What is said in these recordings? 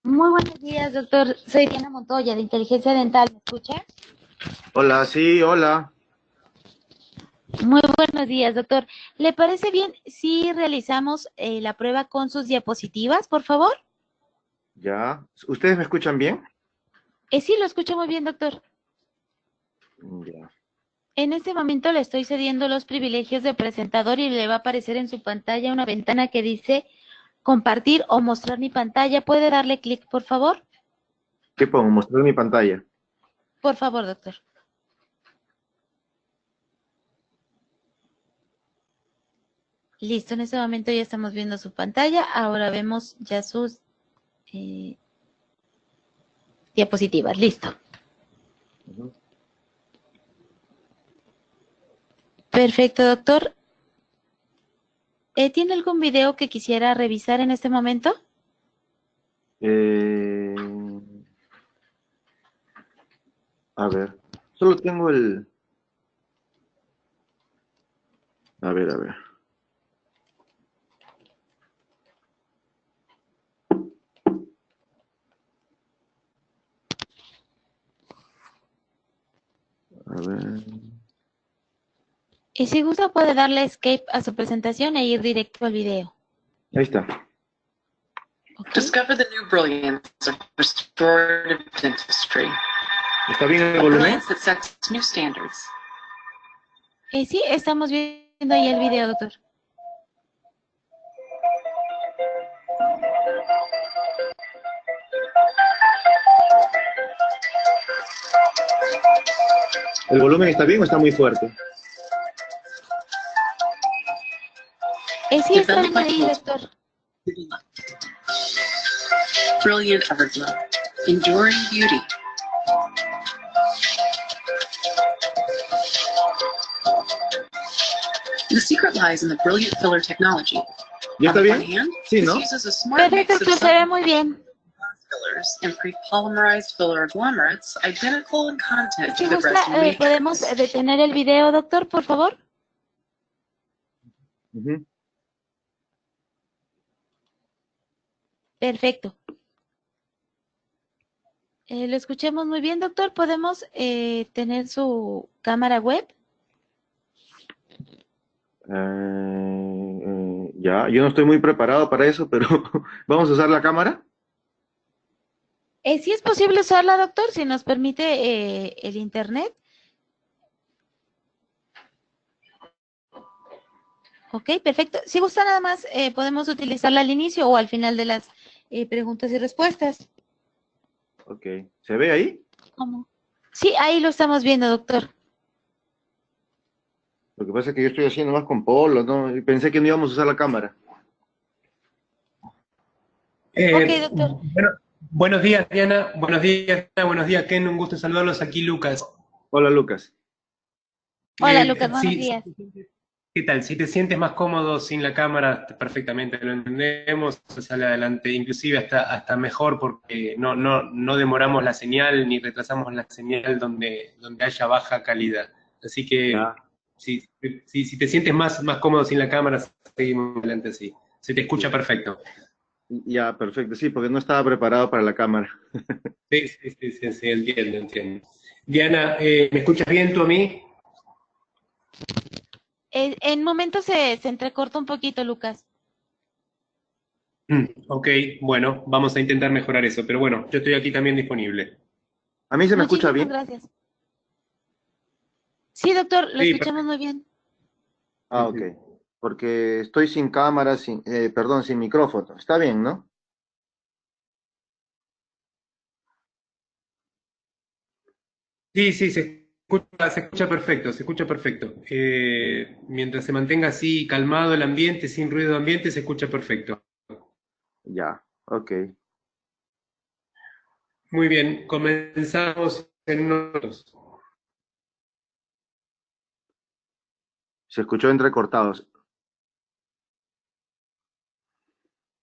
Muy buenos días, doctor. Soy Diana Montoya, de Inteligencia Dental. ¿Me escucha? Hola, sí, hola. Muy buenos días, doctor. ¿Le parece bien si realizamos la prueba con sus diapositivas, por favor? Ya. ¿Ustedes me escuchan bien? Sí, lo escucho muy bien, doctor. Ya. En este momento le estoy cediendo los privilegios de presentador y le va a aparecer en su pantalla una ventana que dice compartir o mostrar mi pantalla. ¿Puede darle clic, por favor? ¿Qué pongo? Mostrar mi pantalla. Por favor, doctor. Listo, en este momento ya estamos viendo su pantalla. Ahora vemos ya sus eh, diapositivas. Listo. Ujú. Perfecto, doctor. ¿Tiene algún video que quisiera revisar en este momento? Eh, a ver, solo tengo el... a ver. A ver. Y si gusta puede darle escape a su presentación e ir directo al video. Ahí está. ¿Ok? Discover the new brilliance of restorative dentistry, ¿Está bien el a volumen? brilliance that sets new standards. Sí, estamos viendo ahí el video, doctor. ¿El volumen está bien o está muy fuerte? Sí, está bien ahí, doctor. Brilliant Everglow, enduring beauty. The secret lies in the brilliant filler technology. ¿Ya On está the one bien? hand, Sí, this ¿no? uses a smart Perfecto, mix of doctor, se ve muy bien. fillers and pre-polymerized filler agglomerates identical in content Si to the gusta, Dresden podemos Matrix. detener el video, doctor, por favor. Ujú. Perfecto. Lo escuchemos muy bien, doctor. ¿Podemos tener su cámara web? Ya, yo no estoy muy preparado para eso, pero ¿vamos a usar la cámara? Sí es posible usarla, doctor, si nos permite el internet. Ok, perfecto. Si gusta nada más, podemos utilizarla al inicio o al final de las preguntas y respuestas. Ok. ¿Se ve ahí? ¿Cómo? Sí, ahí lo estamos viendo, doctor. Lo que pasa es que yo estoy haciendo más con Polo, ¿no? Y pensé que no íbamos a usar la cámara. Ok, doctor. Bueno, buenos días, Diana. Buenos días, Diana. Buenos días, Ken. Un gusto saludarlos. Aquí, Lucas. Hola, Lucas. Hola, Lucas, buenos Sí, días. ¿qué tal? Si te sientes más cómodo sin la cámara, perfectamente lo entendemos, se sale adelante, inclusive hasta mejor porque no demoramos la señal ni retrasamos la señal donde haya baja calidad. Así que Ya. si te sientes más cómodo sin la cámara, seguimos adelante así. Se te escucha perfecto. Ya, perfecto. Sí, porque no estaba preparado para la cámara. Sí, entiendo. Diana, ¿me escuchas bien tú a mí? En momentos se entrecorta un poquito, Lucas. Ok, bueno, vamos a intentar mejorar eso, pero bueno, yo estoy aquí también disponible. ¿A mí se me escucha Muchísimas bien? gracias. Sí, doctor, lo Sí, escuchamos muy bien. Ah, ok. Porque estoy sin cámara, perdón, sin micrófono. Está bien, ¿no? sí, se escucha perfecto, se escucha perfecto. Mientras se mantenga así calmado el ambiente, sin ruido ambiente, se escucha perfecto. Ya, ok. Muy bien, comenzamos en unos... Se escuchó entrecortados.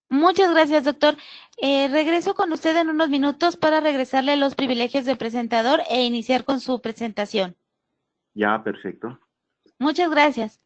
Muchas gracias, doctor. Regreso con usted en unos minutos para regresarle los privilegios de presentador e iniciar con su presentación. Ya, perfecto. Muchas gracias.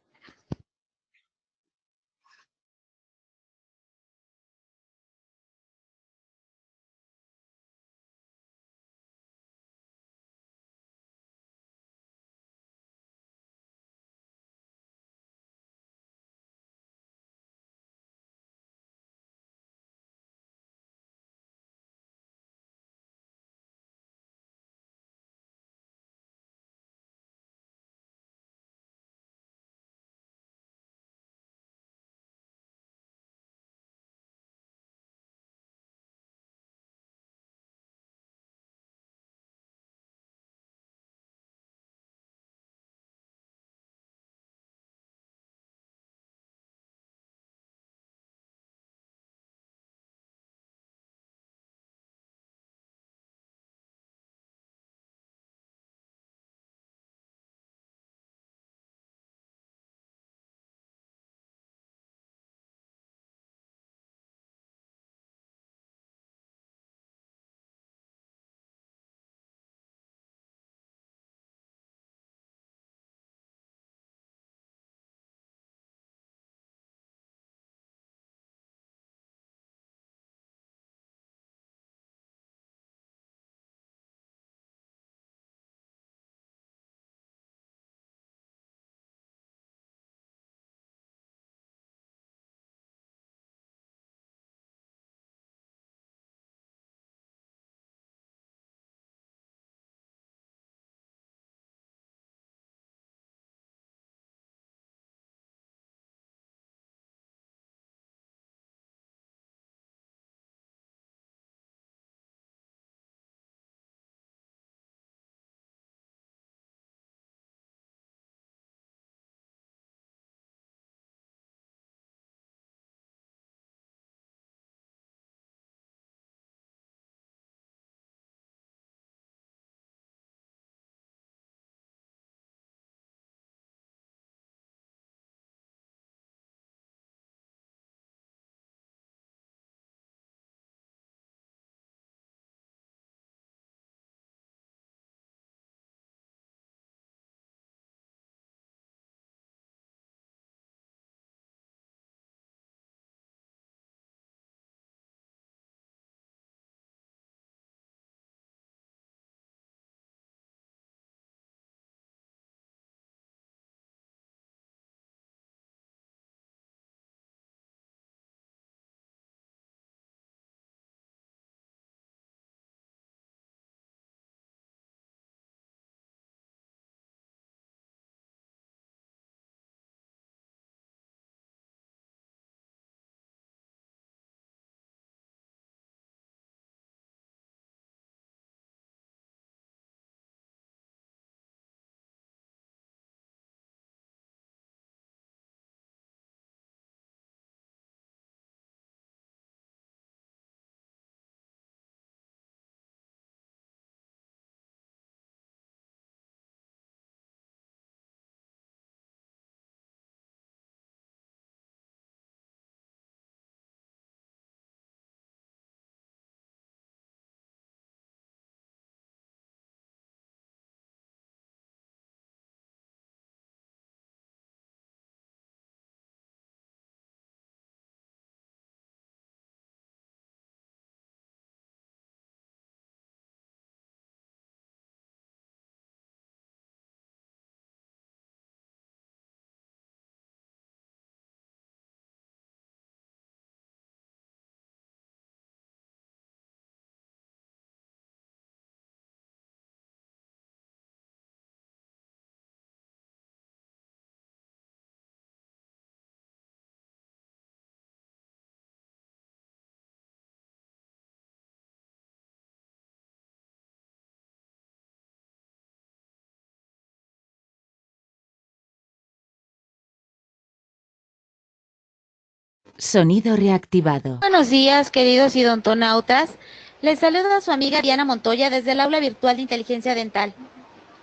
Sonido reactivado. Buenos días, queridos idontonautas. Les saluda su amiga Diana Montoya desde el aula virtual de inteligencia dental.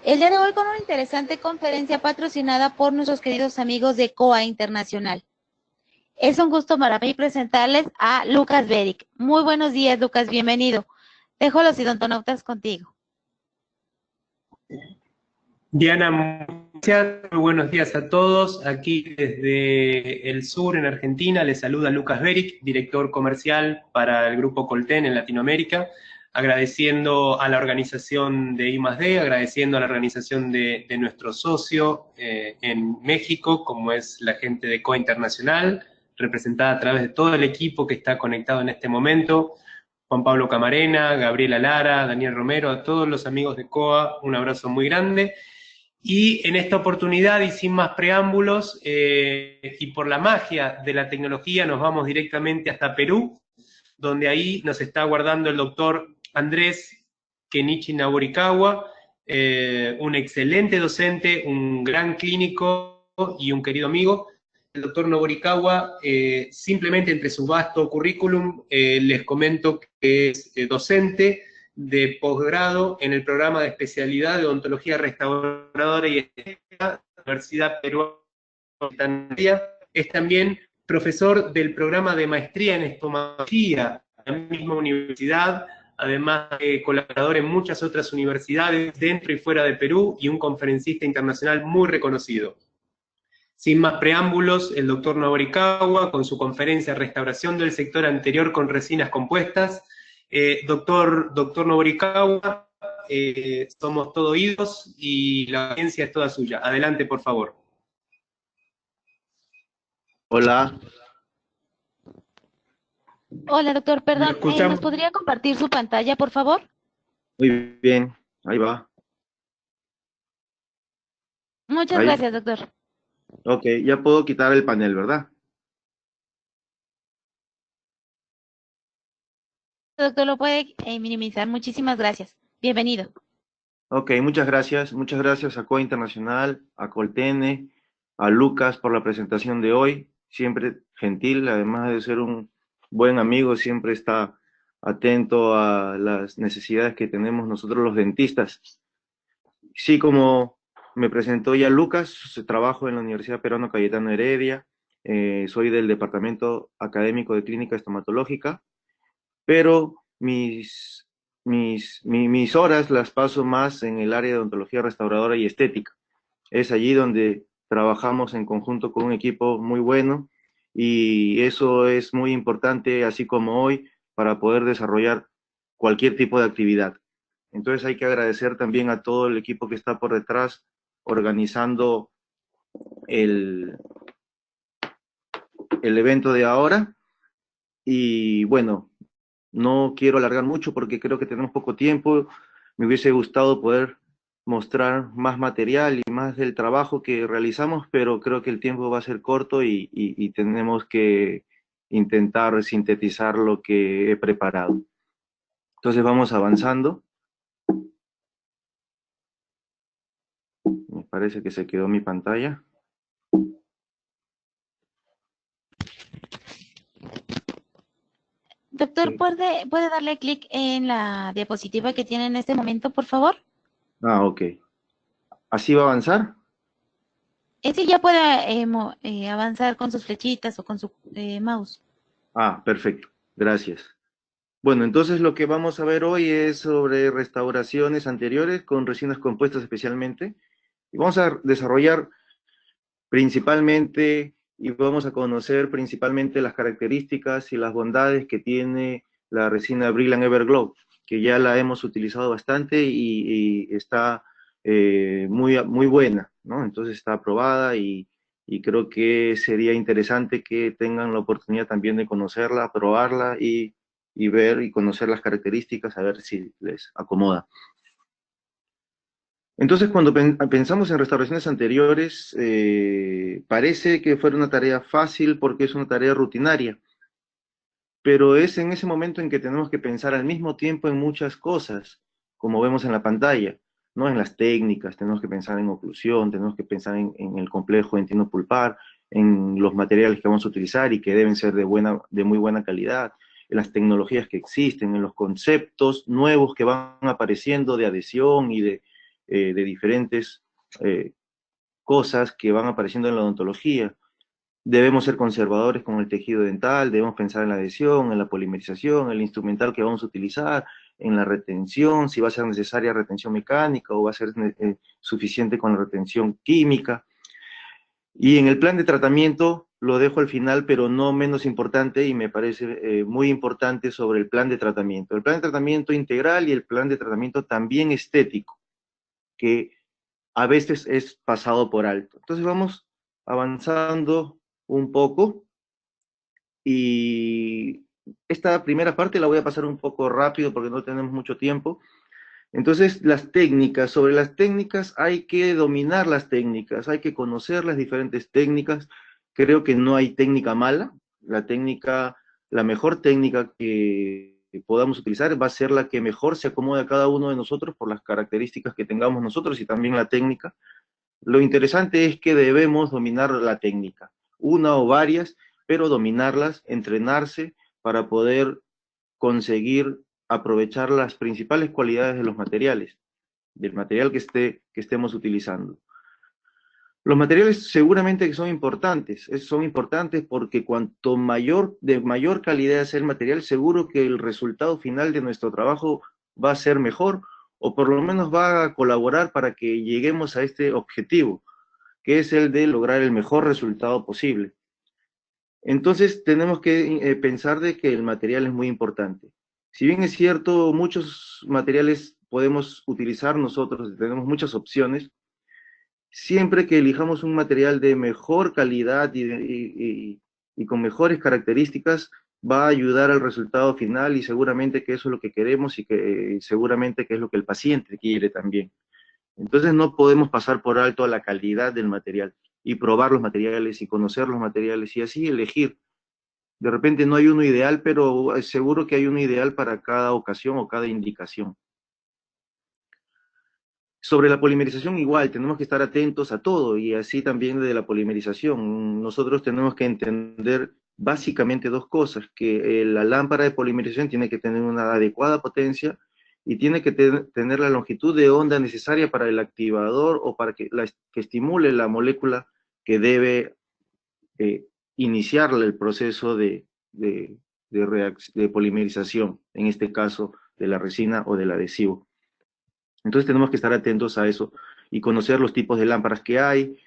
El día de hoy con una interesante conferencia patrocinada por nuestros queridos amigos de COA Internacional. Es un gusto para mí presentarles a Lucas Beric. Muy buenos días, Lucas, bienvenido. Dejo a los idontonautas contigo. Diana, muy buenos días a todos. Aquí desde el sur, en Argentina, les saluda Lucas Beric, director comercial para el Grupo Colten en Latinoamérica, agradeciendo a la organización de I+D, agradeciendo a la organización de nuestro socio en México, como es la gente de COA Internacional, representada a través de todo el equipo que está conectado en este momento, Juan Pablo Camarena, Gabriela Lara, Daniel Romero, a todos los amigos de COA, un abrazo muy grande. Y en esta oportunidad, y sin más preámbulos, y por la magia de la tecnología, nos vamos directamente hasta Perú, donde ahí nos está aguardando el doctor Andrés Kenichi Naborikawa, un excelente docente, un gran clínico y un querido amigo. El doctor Naborikawa, simplemente entre su vasto currículum, les comento que es docente de posgrado en el programa de especialidad de odontología restauradora y estética de la Universidad Peruana. Es también profesor del programa de maestría en estomatología en la misma universidad, además de colaborador en muchas otras universidades dentro y fuera de Perú y un conferencista internacional muy reconocido. Sin más preámbulos, el doctor Naborikawa, con su conferencia Restauración del sector anterior con resinas compuestas. Doctor Naborikawa, somos todo oídos y la audiencia es toda suya. Adelante, por favor. Hola. Hola, doctor, perdón, ¿nos podría compartir su pantalla, por favor? Muy bien, ahí va. Muchas gracias, doctor. Ok, ya puedo quitar el panel, ¿verdad? Doctor, lo puede minimizar. Muchísimas gracias. Bienvenido. Ok, muchas gracias. Muchas gracias a COA Internacional, a Coltene, a Lucas por la presentación de hoy. Siempre gentil, además de ser un buen amigo, siempre está atento a las necesidades que tenemos nosotros los dentistas. Sí, como me presentó ya Lucas, trabajo en la Universidad Peruana Cayetano Heredia, soy del Departamento Académico de Clínica Estomatológica, pero mis horas las paso más en el área de odontología restauradora y estética. Es allí donde trabajamos en conjunto con un equipo muy bueno y eso es muy importante, así como hoy, para poder desarrollar cualquier tipo de actividad. Entonces hay que agradecer también a todo el equipo que está por detrás organizando el evento de ahora. Y bueno, no quiero alargar mucho porque creo que tenemos poco tiempo. Me hubiese gustado poder mostrar más material y más del trabajo que realizamos, pero creo que el tiempo va a ser corto y tenemos que intentar sintetizar lo que he preparado. Entonces vamos avanzando. Me parece que se quedó mi pantalla. Doctor, Sí. ¿puede darle clic en la diapositiva que tiene en este momento, por favor? Ah, ok. ¿Así va a avanzar? Sí, ya puede avanzar con sus flechitas o con su mouse. Ah, perfecto. Gracias. Bueno, entonces lo que vamos a ver hoy es sobre restauraciones anteriores con resinas compuestas especialmente. Y vamos a desarrollar principalmente y vamos a conocer principalmente las características y las bondades que tiene la resina Brilliant Everglow, que ya la hemos utilizado bastante y está muy buena, ¿no? Entonces está aprobada y creo que sería interesante que tengan la oportunidad también de conocerla, probarla y ver y conocer las características, a ver si les acomoda. Entonces, cuando pensamos en restauraciones anteriores, parece que fuera una tarea fácil porque es una tarea rutinaria, pero es en ese momento en que tenemos que pensar al mismo tiempo en muchas cosas, como vemos en la pantalla, ¿no? En las técnicas, tenemos que pensar en oclusión, tenemos que pensar en el complejo dentino pulpar, en los materiales que vamos a utilizar y que deben ser de muy buena calidad, en las tecnologías que existen, en los conceptos nuevos que van apareciendo de adhesión y de diferentes cosas que van apareciendo en la odontología. Debemos ser conservadores con el tejido dental, debemos pensar en la adhesión, en la polimerización, en el instrumental que vamos a utilizar, en la retención, si va a ser necesaria retención mecánica o va a ser suficiente con la retención química. Y en el plan de tratamiento, lo dejo al final, pero no menos importante, y me parece muy importante sobre el plan de tratamiento. El plan de tratamiento integral y el plan de tratamiento también estético, que a veces es pasado por alto. Entonces vamos avanzando un poco, y esta primera parte la voy a pasar un poco rápido porque no tenemos mucho tiempo. Entonces, las técnicas, sobre las técnicas hay que dominar las técnicas, hay que conocer las diferentes técnicas. Creo que no hay técnica mala, la mejor técnica que podamos utilizar va a ser la que mejor se acomode a cada uno de nosotros por las características que tengamos nosotros y también la técnica. Lo interesante es que debemos dominar la técnica, una o varias, pero dominarlas, entrenarse para poder conseguir aprovechar las principales cualidades de los materiales, del material que estemos utilizando. Los materiales seguramente que son importantes porque cuanto de mayor calidad sea el material, seguro que el resultado final de nuestro trabajo va a ser mejor, o por lo menos va a colaborar para que lleguemos a este objetivo, que es el de lograr el mejor resultado posible. Entonces tenemos que pensar de que el material es muy importante. Si bien es cierto, muchos materiales podemos utilizar nosotros, tenemos muchas opciones, siempre que elijamos un material de mejor calidad y con mejores características, va a ayudar al resultado final, y seguramente que eso es lo que queremos y que seguramente que es lo que el paciente quiere también. Entonces no podemos pasar por alto a la calidad del material y probar los materiales y conocer los materiales y así elegir. De repente no hay uno ideal, pero seguro que hay uno ideal para cada ocasión o cada indicación. Sobre la polimerización igual, tenemos que estar atentos a todo, y así también de la polimerización. Nosotros tenemos que entender básicamente dos cosas, que la lámpara de polimerización tiene que tener una adecuada potencia y tiene que tener la longitud de onda necesaria para el activador o para que estimule la molécula que debe iniciar el proceso de polimerización, en este caso de la resina o del adhesivo. Entonces tenemos que estar atentos a eso y conocer los tipos de lámparas que hay,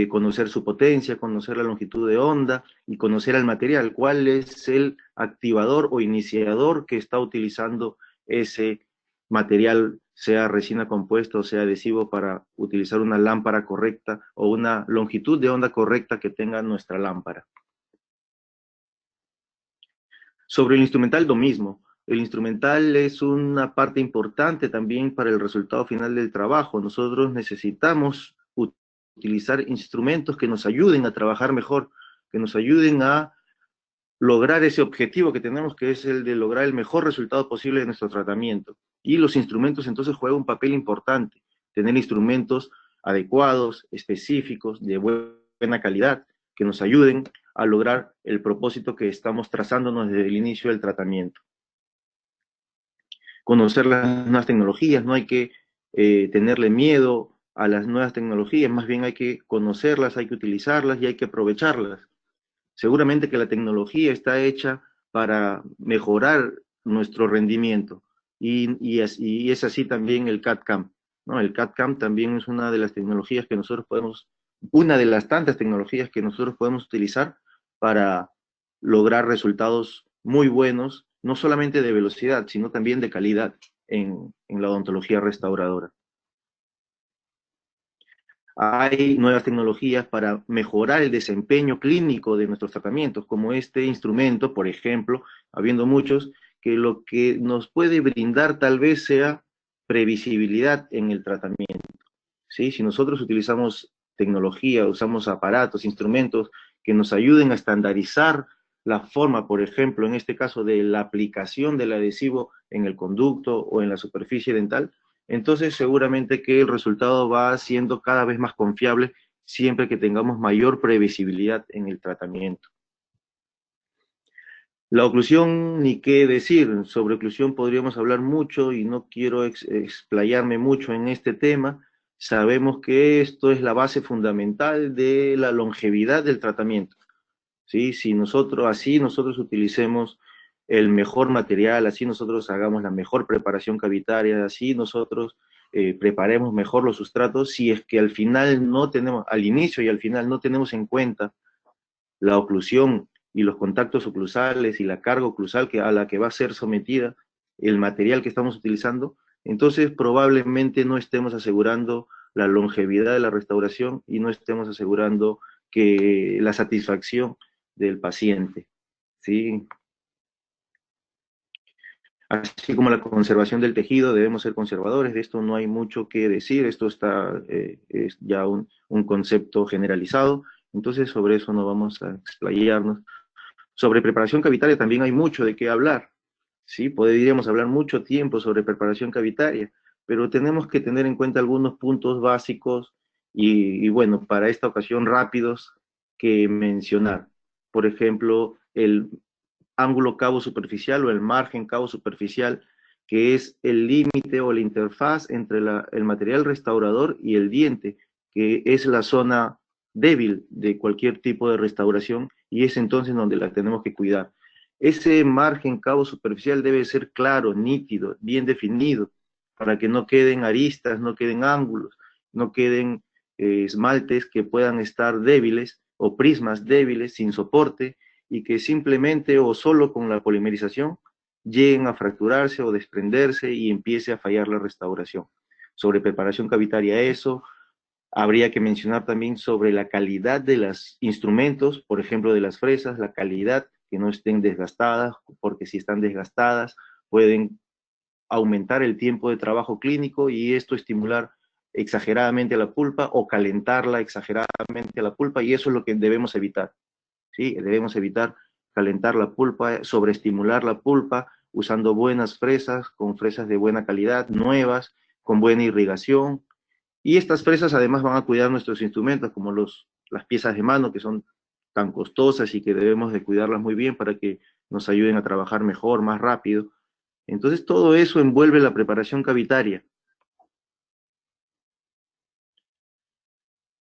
conocer su potencia, conocer la longitud de onda y conocer el material, cuál es el activador o iniciador que está utilizando ese material, sea resina compuesta o sea adhesivo, para utilizar una lámpara correcta o una longitud de onda correcta que tenga nuestra lámpara. Sobre el instrumental, lo mismo. El instrumental es una parte importante también para el resultado final del trabajo. Nosotros necesitamos utilizar instrumentos que nos ayuden a trabajar mejor, que nos ayuden a lograr ese objetivo que tenemos, que es el de lograr el mejor resultado posible de nuestro tratamiento. Y los instrumentos entonces juegan un papel importante. Tener instrumentos adecuados, específicos, de buena calidad, que nos ayuden a lograr el propósito que estamos trazándonos desde el inicio del tratamiento. Conocer las nuevas tecnologías, no hay que tenerle miedo a las nuevas tecnologías, más bien hay que conocerlas, hay que utilizarlas y hay que aprovecharlas. Seguramente que la tecnología está hecha para mejorar nuestro rendimiento, y es así también el CAD/CAM, ¿no? El CAD/CAM también es una de las tecnologías que nosotros podemos, una de las tantas tecnologías que nosotros podemos utilizar para lograr resultados muy buenos, no solamente de velocidad, sino también de calidad en la odontología restauradora. Hay nuevas tecnologías para mejorar el desempeño clínico de nuestros tratamientos, como este instrumento, por ejemplo, habiendo muchos, que lo que nos puede brindar tal vez sea previsibilidad en el tratamiento, ¿sí? Si nosotros utilizamos tecnología, usamos aparatos, instrumentos que nos ayuden a estandarizar la forma, por ejemplo, en este caso de la aplicación del adhesivo en el conducto o en la superficie dental, entonces seguramente que el resultado va siendo cada vez más confiable siempre que tengamos mayor previsibilidad en el tratamiento. La oclusión, ni qué decir, sobre oclusión podríamos hablar mucho y no quiero explayarme mucho en este tema. Sabemos que esto es la base fundamental de la longevidad del tratamiento, ¿sí? Si nosotros utilicemos el mejor material, así nosotros hagamos la mejor preparación cavitaria, así nosotros preparemos mejor los sustratos, si es que al final no tenemos, al inicio y al final no tenemos en cuenta la oclusión y los contactos oclusales y la carga oclusal a la que va a ser sometida el material que estamos utilizando, entonces probablemente no estemos asegurando la longevidad de la restauración y no estemos asegurando que la satisfacción del paciente, ¿sí? Así como la conservación del tejido, debemos ser conservadores, de esto no hay mucho que decir, esto es ya un concepto generalizado, entonces sobre eso no vamos a explayarnos. Sobre preparación cavitaria también hay mucho de qué hablar, ¿sí? Podríamos hablar mucho tiempo sobre preparación cavitaria, pero tenemos que tener en cuenta algunos puntos básicos y bueno, para esta ocasión rápidos que mencionar. Por ejemplo, el ángulo cabo superficial o el margen cabo superficial, que es el límite o la interfaz entre el material restaurador y el diente, que es la zona débil de cualquier tipo de restauración y es entonces donde la tenemos que cuidar. Ese margen cabo superficial debe ser claro, nítido, bien definido, para que no queden aristas, no queden ángulos, no queden esmaltes que puedan estar débiles o prismas débiles sin soporte y que simplemente o solo con la polimerización lleguen a fracturarse o desprenderse y empiece a fallar la restauración. Sobre preparación cavitaria eso, habría que mencionar también sobre la calidad de los instrumentos, por ejemplo de las fresas, la calidad, que no estén desgastadas, porque si están desgastadas pueden aumentar el tiempo de trabajo clínico y esto estimular exageradamente la pulpa o calentarla exageradamente la pulpa y eso es lo que debemos evitar. ¿Sí? Debemos evitar calentar la pulpa, sobreestimular la pulpa, usando buenas fresas, con fresas de buena calidad, nuevas, con buena irrigación. Y estas fresas además van a cuidar nuestros instrumentos, como las piezas de mano, que son tan costosas y que debemos de cuidarlas muy bien para que nos ayuden a trabajar mejor, más rápido. Entonces todo eso envuelve la preparación cavitaria.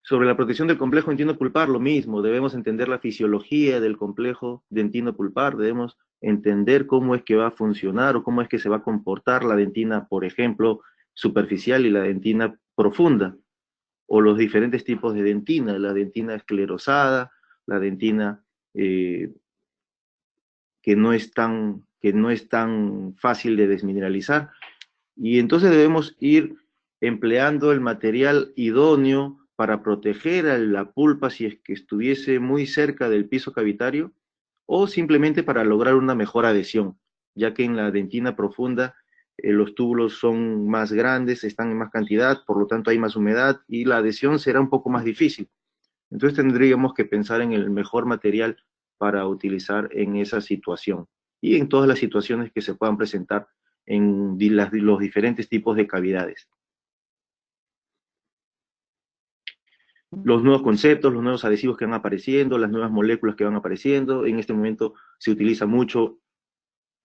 Sobre la protección del complejo dentino-pulpar, lo mismo, debemos entender la fisiología del complejo dentino-pulpar, debemos entender cómo es que va a funcionar o cómo es que se va a comportar la dentina, por ejemplo, superficial y la dentina profunda, o los diferentes tipos de dentina, la dentina esclerosada, la dentina que no es tan fácil de desmineralizar, y entonces debemos ir empleando el material idóneo para proteger a la pulpa si es que estuviese muy cerca del piso cavitario o simplemente para lograr una mejor adhesión, ya que en la dentina profunda los túbulos son más grandes, están en más cantidad, por lo tanto hay más humedad y la adhesión será un poco más difícil. Entonces tendríamos que pensar en el mejor material para utilizar en esa situación y en todas las situaciones que se puedan presentar en los diferentes tipos de cavidades. Los nuevos conceptos, los nuevos adhesivos que van apareciendo, las nuevas moléculas que van apareciendo. En este momento se utiliza mucho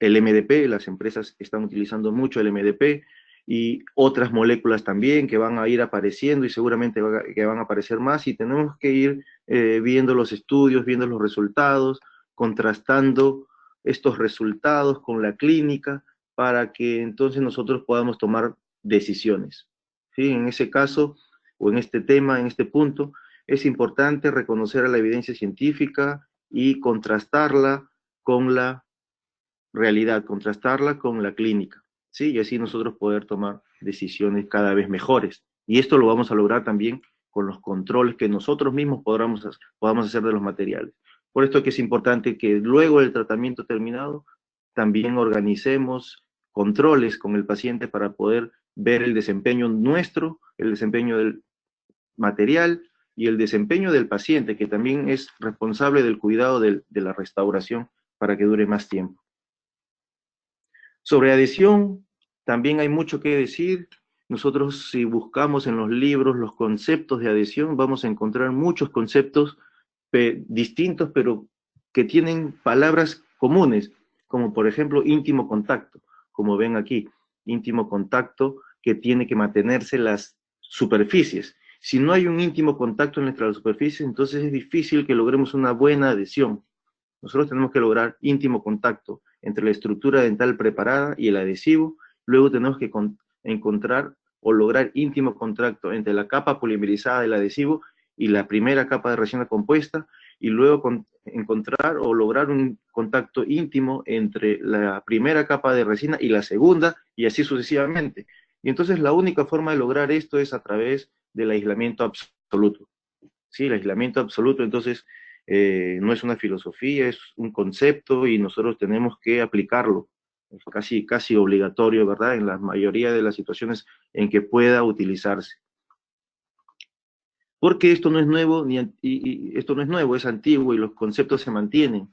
el MDP, las empresas están utilizando mucho el MDP y otras moléculas también que van a ir apareciendo y seguramente que van a aparecer más y tenemos que ir viendo los estudios, viendo los resultados, contrastando estos resultados con la clínica para que entonces nosotros podamos tomar decisiones. ¿Sí? En ese caso, o en este tema, en este punto, es importante reconocer a la evidencia científica y contrastarla con la realidad, contrastarla con la clínica, ¿sí? Y así nosotros poder tomar decisiones cada vez mejores. Y esto lo vamos a lograr también con los controles que nosotros mismos podamos hacer de los materiales. Por esto que es importante que luego del tratamiento terminado, también organicemos controles con el paciente para poder ver el desempeño nuestro, el desempeño del material y el desempeño del paciente, que también es responsable del cuidado de la restauración para que dure más tiempo. Sobre adhesión, también hay mucho que decir. Nosotros, si buscamos en los libros los conceptos de adhesión, vamos a encontrar muchos conceptos distintos, pero que tienen palabras comunes, como por ejemplo íntimo contacto, como ven aquí, íntimo contacto que tiene que mantenerse las superficies. Si no hay un íntimo contacto entre las superficies, entonces es difícil que logremos una buena adhesión. Nosotros tenemos que lograr íntimo contacto entre la estructura dental preparada y el adhesivo. Luego tenemos que encontrar o lograr íntimo contacto entre la capa polimerizada del adhesivo y la primera capa de resina compuesta, y luego encontrar o lograr un contacto íntimo entre la primera capa de resina y la segunda, y así sucesivamente. Y entonces la única forma de lograr esto es a través del aislamiento absoluto. Sí, el aislamiento absoluto, entonces, no es una filosofía, es un concepto y nosotros tenemos que aplicarlo. Es casi obligatorio, ¿verdad? En la mayoría de las situaciones en que pueda utilizarse. Porque esto no es nuevo, esto no es nuevo, es antiguo y los conceptos se mantienen.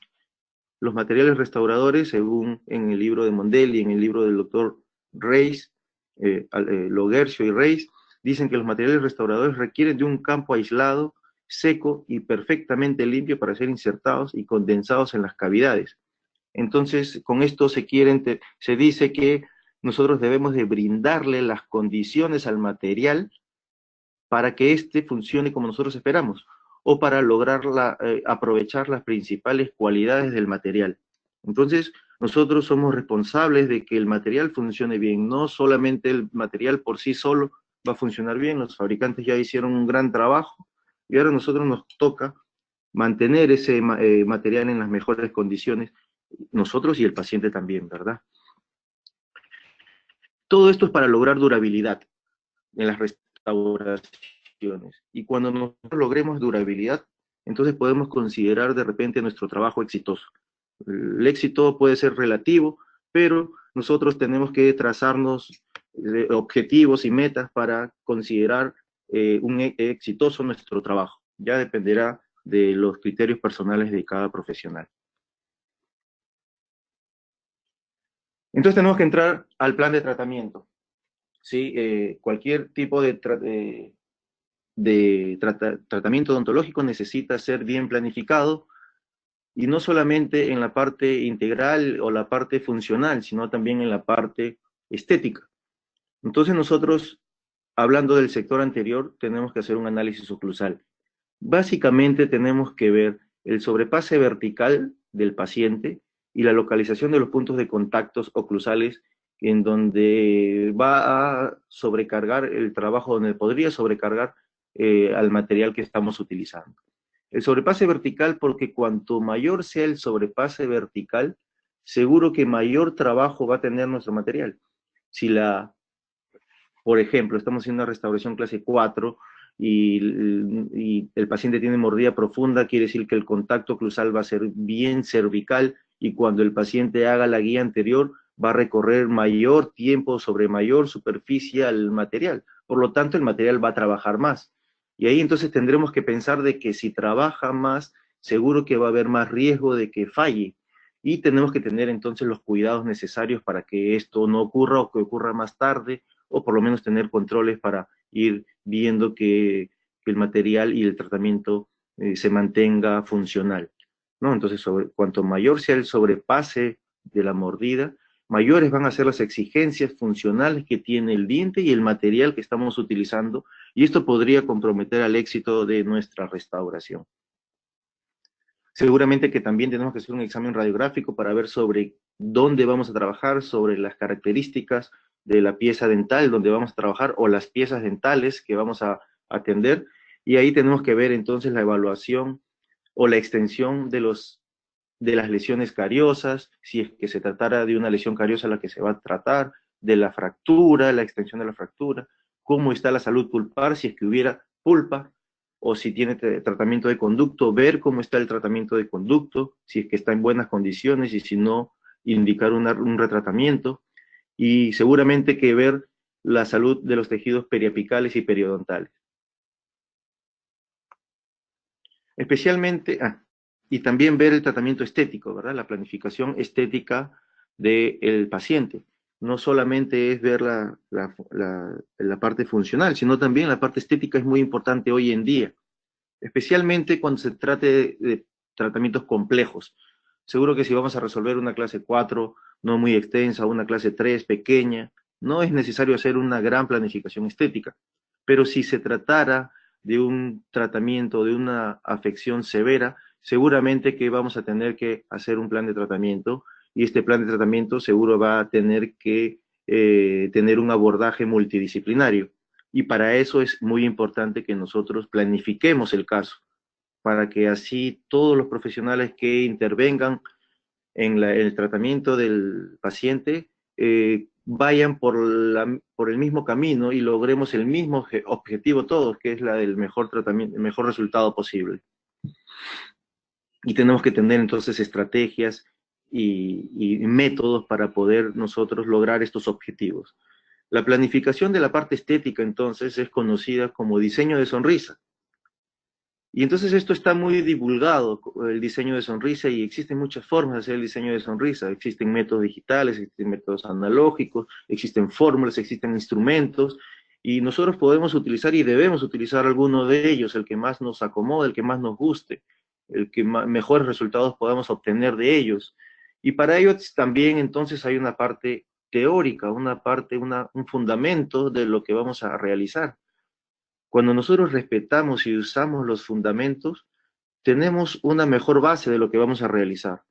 Los materiales restauradores, según en el libro de Mondelli, en el libro del doctor Reis, Logercio y Reis, dicen que los materiales restauradores requieren de un campo aislado, seco y perfectamente limpio para ser insertados y condensados en las cavidades. Entonces, con esto se dice que nosotros debemos de brindarle las condiciones al material para que éste funcione como nosotros esperamos, o para lograr aprovechar las principales cualidades del material. Entonces, nosotros somos responsables de que el material funcione bien, no solamente el material por sí solo va a funcionar bien, los fabricantes ya hicieron un gran trabajo, y ahora a nosotros nos toca mantener ese material en las mejores condiciones, nosotros y el paciente también, ¿verdad? Todo esto es para lograr durabilidad en las restauraciones. Y cuando nosotros logremos durabilidad, entonces podemos considerar de repente nuestro trabajo exitoso. El éxito puede ser relativo, pero nosotros tenemos que trazarnos objetivos y metas para considerar exitoso nuestro trabajo. Ya dependerá de los criterios personales de cada profesional. Entonces tenemos que entrar al plan de tratamiento. ¿Sí? Cualquier tipo de tratamiento odontológico necesita ser bien planificado, y no solamente en la parte integral o la parte funcional, sino también en la parte estética. Entonces nosotros, hablando del sector anterior, tenemos que hacer un análisis oclusal. Básicamente tenemos que ver el sobrepase vertical del paciente y la localización de los puntos de contactos oclusales en donde va a sobrecargar el trabajo, donde podría sobrecargar al material que estamos utilizando. El sobrepase vertical, porque cuanto mayor sea el sobrepase vertical, seguro que mayor trabajo va a tener nuestro material. Si por ejemplo, estamos haciendo una restauración clase 4 y el paciente tiene mordida profunda, quiere decir que el contacto oclusal va a ser bien cervical, y cuando el paciente haga la guía anterior va a recorrer mayor tiempo sobre mayor superficie al material. Por lo tanto, el material va a trabajar más. Y ahí entonces tendremos que pensar de que si trabaja más, seguro que va a haber más riesgo de que falle. Y tenemos que tener entonces los cuidados necesarios para que esto no ocurra o que ocurra más tarde, o por lo menos tener controles para ir viendo que el material y el tratamiento se mantenga funcional, ¿no? Entonces, cuanto mayor sea el sobrepase de la mordida, mayores van a ser las exigencias funcionales que tiene el diente y el material que estamos utilizando, y esto podría comprometer al éxito de nuestra restauración. Seguramente que también tenemos que hacer un examen radiográfico para ver sobre dónde vamos a trabajar, sobre las características de la pieza dental donde vamos a trabajar, o las piezas dentales que vamos a atender, y ahí tenemos que ver entonces la evaluación o la extensión de las lesiones cariosas, si es que se tratara de una lesión cariosa la que se va a tratar, de la fractura, la extensión de la fractura, cómo está la salud pulpar, si es que hubiera pulpa, o si tiene tratamiento de conducto, ver cómo está el tratamiento de conducto, si es que está en buenas condiciones, y si no, indicar un retratamiento, y seguramente que ver la salud de los tejidos periapicales y periodontales. Especialmente, y también ver el tratamiento estético, ¿verdad? La planificación estética del paciente. no solamente es ver la parte funcional, sino también la parte estética es muy importante hoy en día, especialmente cuando se trate de tratamientos complejos. Seguro que si vamos a resolver una clase 4 no muy extensa, una clase 3 pequeña, no es necesario hacer una gran planificación estética. Pero si se tratara de un tratamiento, de una afección severa, seguramente que vamos a tener que hacer un plan de tratamiento, y este plan de tratamiento seguro va a tener que tener un abordaje multidisciplinario. Y para eso es muy importante que nosotros planifiquemos el caso, para que así todos los profesionales que intervengan en el tratamiento del paciente vayan por el mismo camino y logremos el mismo objetivo todos, que es la del mejor tratamiento, el mejor resultado posible. Y tenemos que tener entonces estrategias y métodos para poder nosotros lograr estos objetivos. La planificación de la parte estética entonces es conocida como diseño de sonrisa. Y entonces esto está muy divulgado, el diseño de sonrisa, y existen muchas formas de hacer el diseño de sonrisa. Existen métodos digitales, existen métodos analógicos, existen fórmulas, existen instrumentos, y nosotros podemos utilizar y debemos utilizar alguno de ellos, el que más nos acomode, el que más nos guste, el que mejores resultados podamos obtener de ellos. Y para ello también entonces hay una parte teórica, una parte, un fundamento de lo que vamos a realizar. Cuando nosotros respetamos y usamos los fundamentos, tenemos una mejor base de lo que vamos a realizar.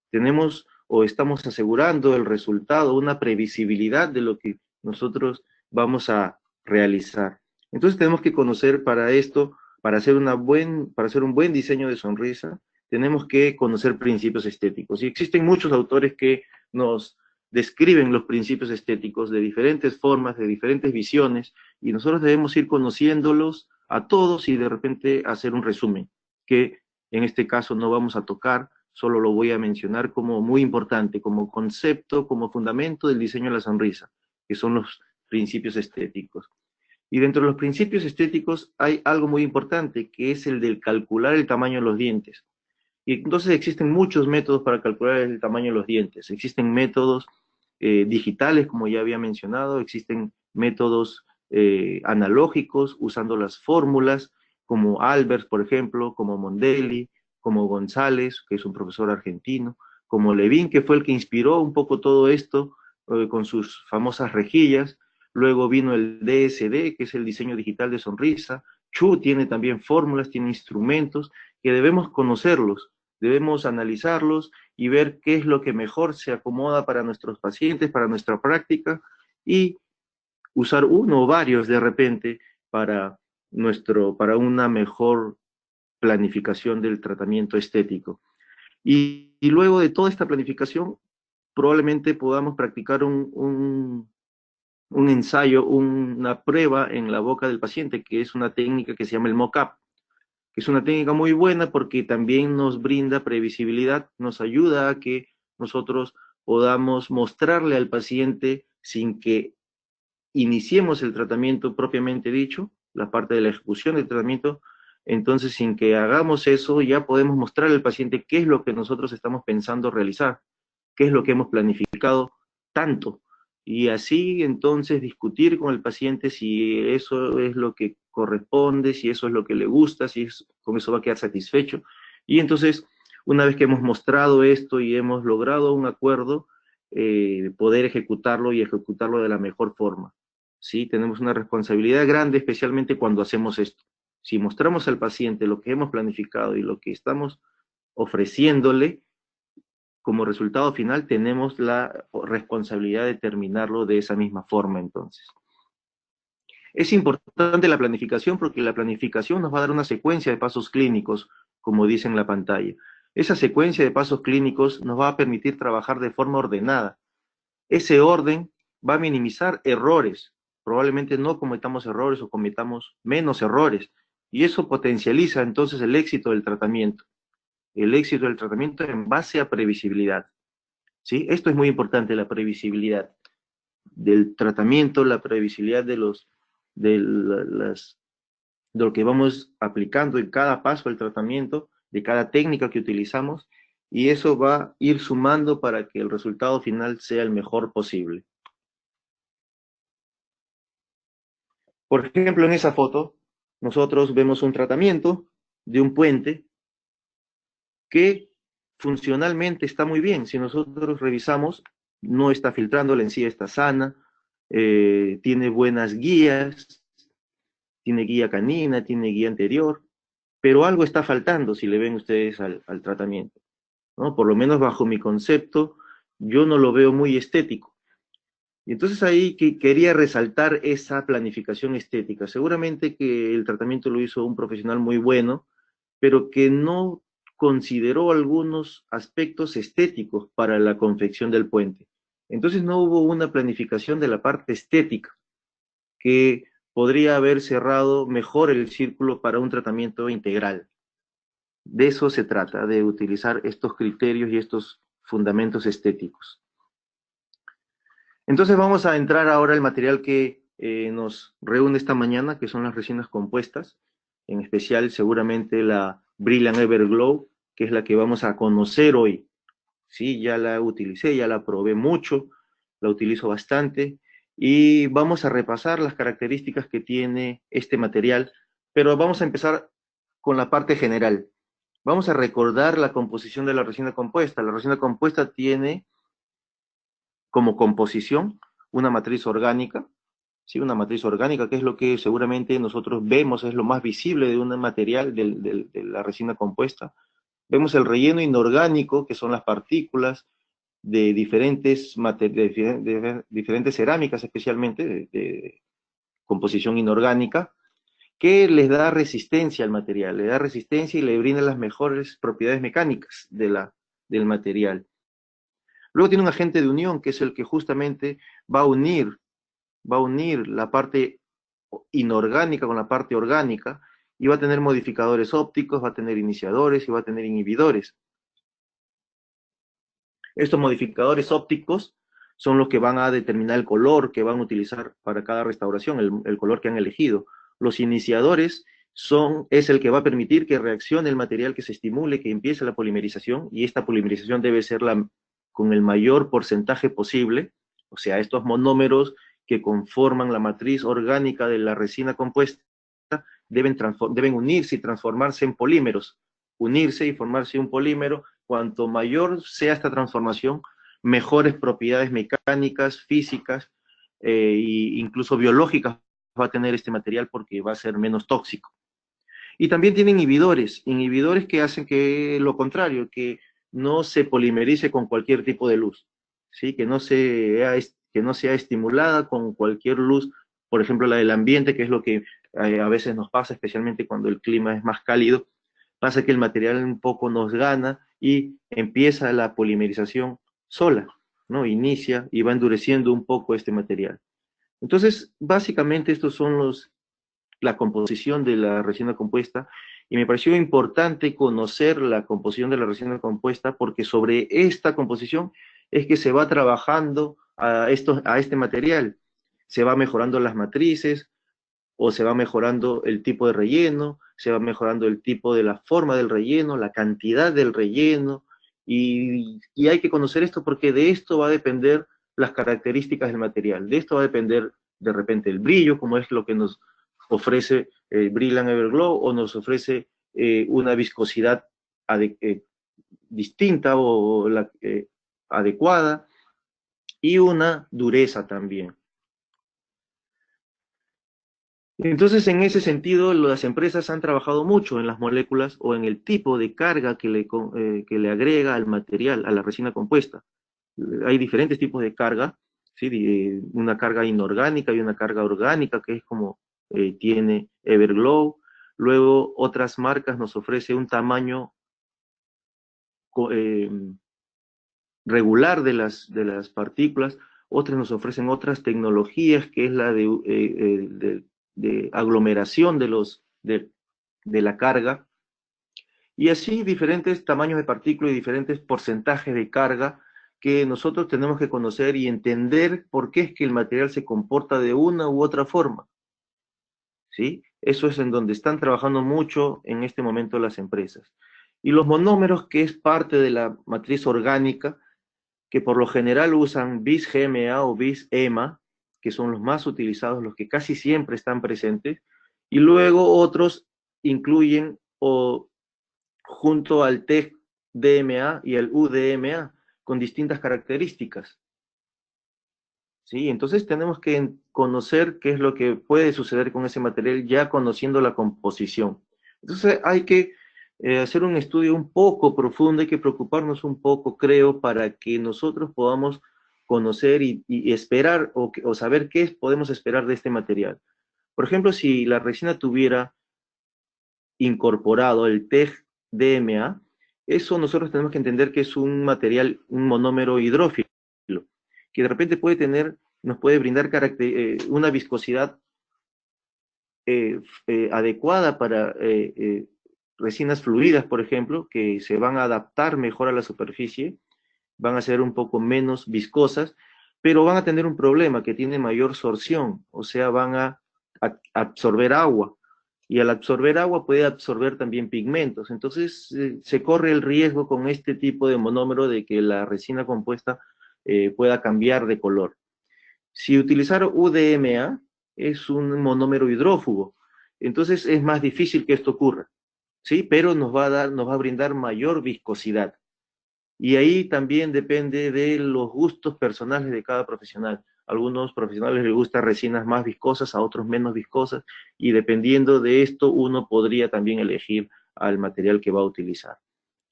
Tenemos o estamos asegurando el resultado, una previsibilidad de lo que nosotros vamos a realizar. Entonces tenemos que conocer para esto, para hacer un buen diseño de sonrisa, tenemos que conocer principios estéticos. Y existen muchos autores que nos describen los principios estéticos de diferentes formas, de diferentes visiones, y nosotros debemos ir conociéndolos a todos y de repente hacer un resumen, que en este caso no vamos a tocar, solo lo voy a mencionar como muy importante, como concepto, como fundamento del diseño de la sonrisa, que son los principios estéticos. Y dentro de los principios estéticos hay algo muy importante, que es el del calcular el tamaño de los dientes. Y entonces existen muchos métodos para calcular el tamaño de los dientes. Existen métodos digitales, como ya había mencionado, existen métodos analógicos, usando las fórmulas, como Albers, por ejemplo, como Mondelli, como González, que es un profesor argentino, como Levin, que fue el que inspiró un poco todo esto con sus famosas rejillas. Luego vino el DSD, que es el diseño digital de sonrisa. Chu tiene también fórmulas, tiene instrumentos que debemos conocerlos, debemos analizarlos y ver qué es lo que mejor se acomoda para nuestros pacientes, para nuestra práctica, y usar uno o varios de repente para una mejor planificación del tratamiento estético. Y luego de toda esta planificación, probablemente podamos practicar un ensayo, una prueba en la boca del paciente, que es una técnica que se llama el mock-up, que es una técnica muy buena porque también nos brinda previsibilidad, nos ayuda a que nosotros podamos mostrarle al paciente sin que iniciemos el tratamiento propiamente dicho, la parte de la ejecución del tratamiento. Entonces, sin que hagamos eso, ya podemos mostrarle al paciente qué es lo que nosotros estamos pensando realizar, qué es lo que hemos planificado tanto, y así entonces discutir con el paciente si eso es lo que corresponde, si eso es lo que le gusta, si con eso va a quedar satisfecho. Y entonces, una vez que hemos mostrado esto y hemos logrado un acuerdo, poder ejecutarlo y ejecutarlo de la mejor forma. ¿Sí? Tenemos una responsabilidad grande, especialmente cuando hacemos esto. Si mostramos al paciente lo que hemos planificado y lo que estamos ofreciéndole, como resultado final tenemos la responsabilidad de terminarlo de esa misma forma entonces. Es importante la planificación porque la planificación nos va a dar una secuencia de pasos clínicos, como dice en la pantalla. Esa secuencia de pasos clínicos nos va a permitir trabajar de forma ordenada. Ese orden va a minimizar errores. Probablemente no cometamos errores o cometamos menos errores. Y eso potencializa entonces el éxito del tratamiento. El éxito del tratamiento en base a previsibilidad. ¿Sí? Esto es muy importante, la previsibilidad del tratamiento, la previsibilidad de lo que vamos aplicando en cada paso del tratamiento, de cada técnica que utilizamos, y eso va a ir sumando para que el resultado final sea el mejor posible. Por ejemplo, en esa foto, nosotros vemos un tratamiento de un puente que funcionalmente está muy bien. Si nosotros revisamos, no está filtrando, la encía está sana, tiene buenas guías, tiene guía canina, tiene guía anterior, pero algo está faltando si le ven ustedes al tratamiento, ¿no? Por lo menos bajo mi concepto, yo no lo veo muy estético. Y entonces ahí quería resaltar esa planificación estética. Seguramente que el tratamiento lo hizo un profesional muy bueno, pero que no consideró algunos aspectos estéticos para la confección del puente. Entonces no hubo una planificación de la parte estética, que podría haber cerrado mejor el círculo para un tratamiento integral. De eso se trata, de utilizar estos criterios y estos fundamentos estéticos. Entonces vamos a entrar ahora al material que nos reúne esta mañana, que son las resinas compuestas, en especial seguramente la Brilliant Everglow, que es la que vamos a conocer hoy. Sí, ya la utilicé, ya la probé mucho, la utilizo bastante, y vamos a repasar las características que tiene este material, pero vamos a empezar con la parte general. Vamos a recordar la composición de la resina compuesta. La resina compuesta tiene como composición una matriz orgánica, ¿sí? Una matriz orgánica, que es lo que seguramente nosotros vemos, es lo más visible de un material de la resina compuesta. Vemos el relleno inorgánico, que son las partículas de diferentes cerámicas, especialmente de composición inorgánica, que les da resistencia al material, le da resistencia y le brinda las mejores propiedades mecánicas del material. Luego tiene un agente de unión, que es el que justamente va a unir la parte inorgánica con la parte orgánica, y va a tener modificadores ópticos, va a tener iniciadores y va a tener inhibidores. Estos modificadores ópticos son los que van a determinar el color que van a utilizar para cada restauración, el color que han elegido. Los iniciadores es el que va a permitir que reaccione el material, que se estimule, que empiece la polimerización, y esta polimerización debe ser con el mayor porcentaje posible. O sea, estos monómeros que conforman la matriz orgánica de la resina compuesta deben unirse y transformarse en polímeros, unirse y formarse un polímero. Cuanto mayor sea esta transformación, mejores propiedades mecánicas, físicas e incluso biológicas va a tener este material, porque va a ser menos tóxico. Y también tiene inhibidores que hacen que lo contrario, que no se polimerice con cualquier tipo de luz, ¿sí? Que no sea estimulada con cualquier luz, por ejemplo la del ambiente, que es lo que a veces nos pasa, especialmente cuando el clima es más cálido. Pasa que el material un poco nos gana y empieza la polimerización sola, ¿no? Inicia y va endureciendo un poco este material. Entonces, básicamente estos son la composición de la resina compuesta, y me pareció importante conocer la composición de la resina compuesta, porque sobre esta composición es que se va trabajando a este material. Se va mejorando las matrices, o se va mejorando el tipo de relleno, se va mejorando el tipo de la forma del relleno, la cantidad del relleno, y hay que conocer esto, porque de esto va a depender las características del material. De esto va a depender de repente el brillo, como es lo que nos ofrece Brilliant Everglow, o nos ofrece una viscosidad distinta o adecuada, y una dureza también. Entonces, en ese sentido, las empresas han trabajado mucho en las moléculas o en el tipo de carga que le agrega al material, a la resina compuesta. Hay diferentes tipos de carga, ¿sí? Una carga inorgánica y una carga orgánica, que es como tiene Everglow. Luego, otras marcas nos ofrecen un tamaño regular de las partículas, otras nos ofrecen otras tecnologías, que es la de aglomeración de la carga, y así diferentes tamaños de partículas y diferentes porcentajes de carga que nosotros tenemos que conocer y entender por qué es que el material se comporta de una u otra forma, ¿sí? Eso es en donde están trabajando mucho en este momento las empresas. Y los monómeros, que es parte de la matriz orgánica, que por lo general usan bis GMA o bis EMA, que son los más utilizados, los que casi siempre están presentes, y luego otros incluyen junto al TEG DMA y el UDMA, con distintas características. ¿Sí? Entonces tenemos que conocer qué es lo que puede suceder con ese material ya conociendo la composición. Entonces hay que hacer un estudio un poco profundo, hay que preocuparnos un poco, creo, para que nosotros podamos conocer y esperar o saber qué podemos esperar de este material. Por ejemplo, si la resina tuviera incorporado el TEG DMA, eso nosotros tenemos que entender que es un material, un monómero hidrófilo, que de repente nos puede brindar una viscosidad adecuada para resinas fluidas, por ejemplo, que se van a adaptar mejor a la superficie, van a ser un poco menos viscosas, pero van a tener un problema que tiene mayor sorción, o sea, van a absorber agua, y al absorber agua puede absorber también pigmentos. Entonces se corre el riesgo con este tipo de monómero de que la resina compuesta pueda cambiar de color. Si utilizar UDMA, es un monómero hidrófugo, entonces es más difícil que esto ocurra, ¿sí? Pero nos va a brindar mayor viscosidad. Y ahí también depende de los gustos personales de cada profesional. A algunos profesionales les gustan resinas más viscosas, a otros menos viscosas, y dependiendo de esto, uno podría también elegir al material que va a utilizar.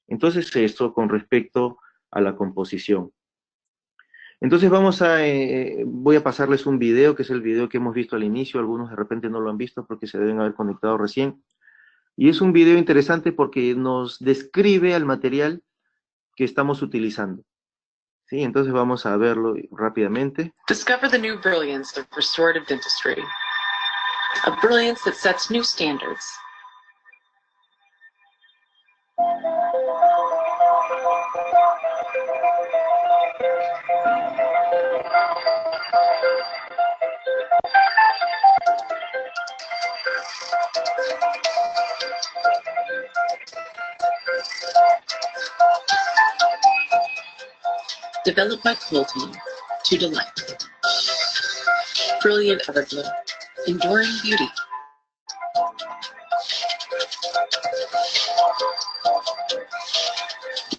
Entonces, esto con respecto a la composición. Entonces voy a pasarles un video, que es el video que hemos visto al inicio, algunos de repente no lo han visto porque se deben haber conectado recién. Y es un video interesante porque nos describe al material que estamos utilizando. Sí, entonces vamos a verlo rápidamente. Discover the new brilliance of restorative dentistry. A brilliance that sets new standards. Developed by Colton to delight. Brilliant Everglow. Enduring beauty.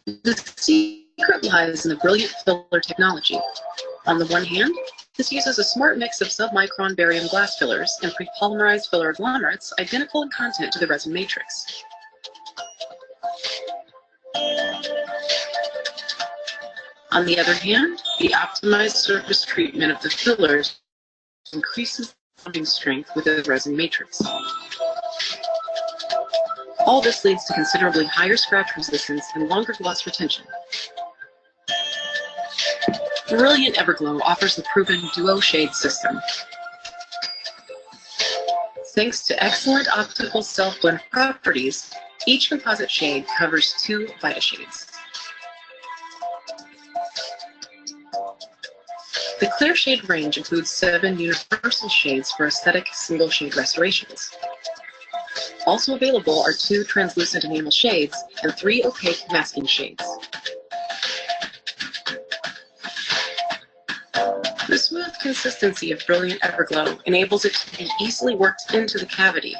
The secret lies in the brilliant filler technology. On the one hand, this uses a smart mix of submicron barium glass fillers and pre-polymerized filler agglomerates identical in content to the resin matrix. On the other hand, the optimized surface treatment of the fillers increases the bonding strength with the resin matrix. All this leads to considerably higher scratch resistance and longer gloss retention. Brilliant Everglow offers the proven duo shade system. Thanks to excellent optical self-blend properties, each composite shade covers 2 VitaShades. The clear shade range includes 7 universal shades for aesthetic single shade restorations. Also available are 2 translucent enamel shades and 3 opaque masking shades. The smooth consistency of Brilliant Everglow enables it to be easily worked into the cavity.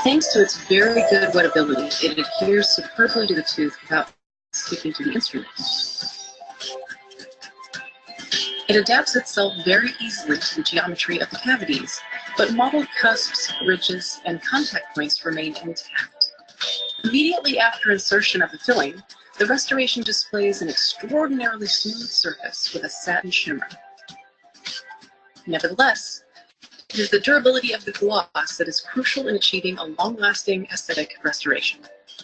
Thanks to its very good wettability, it adheres superbly to the tooth without sticking to the instrument. It adapts itself very easily to the geometry of the cavities, but modeled cusps, ridges, and contact points remain intact. Immediately after insertion of the filling, the restoration displays an extraordinarily smooth surface with a satin shimmer. Nevertheless, it is the durability of the gloss that is crucial in achieving a long-lasting aesthetic restoration.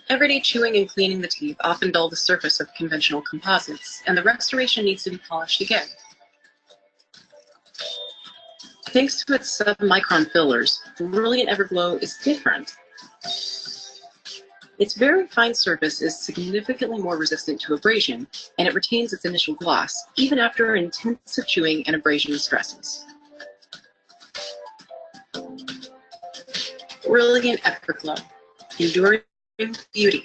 Everyday chewing and cleaning the teeth often dull the surface of conventional composites, and the restoration needs to be polished again. Thanks to its submicron fillers, Brilliant Everglow is different. Its very fine surface is significantly more resistant to abrasion, and it retains its initial gloss, even after intensive chewing and abrasion stresses. Brilliant Everglow, enduring beauty.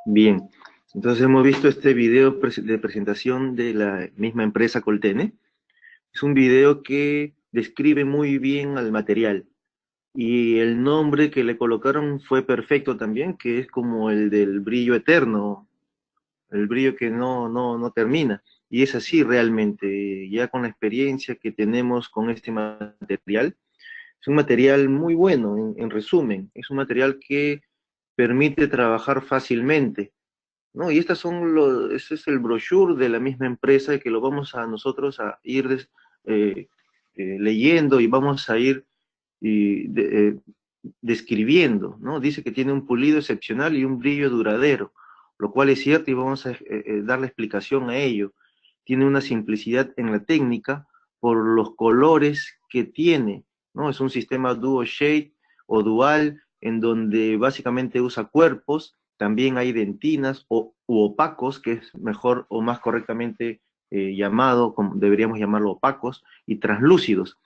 Bien, entonces hemos visto este video de presentación de la misma empresa Coltene. Es un video que describe muy bien al material y el nombre que le colocaron fue perfecto también, que es como el del brillo eterno, el brillo que no termina. Y es así realmente, ya con la experiencia que tenemos con este material, es un material muy bueno, en resumen, es un material que permite trabajar fácilmente, ¿no? Y ese es el brochure de la misma empresa que lo vamos a nosotros a ir leyendo y vamos a ir describiendo, ¿no? Dice que tiene un pulido excepcional y un brillo duradero, lo cual es cierto y vamos a darle explicación a ello. Tiene una simplicidad en la técnica por los colores que tiene, ¿no? Es un sistema duo shade o dual en donde básicamente usa cuerpos, también hay dentinas u opacos, que es mejor o más correctamente llamado, como deberíamos llamarlo opacos, y translúcidos.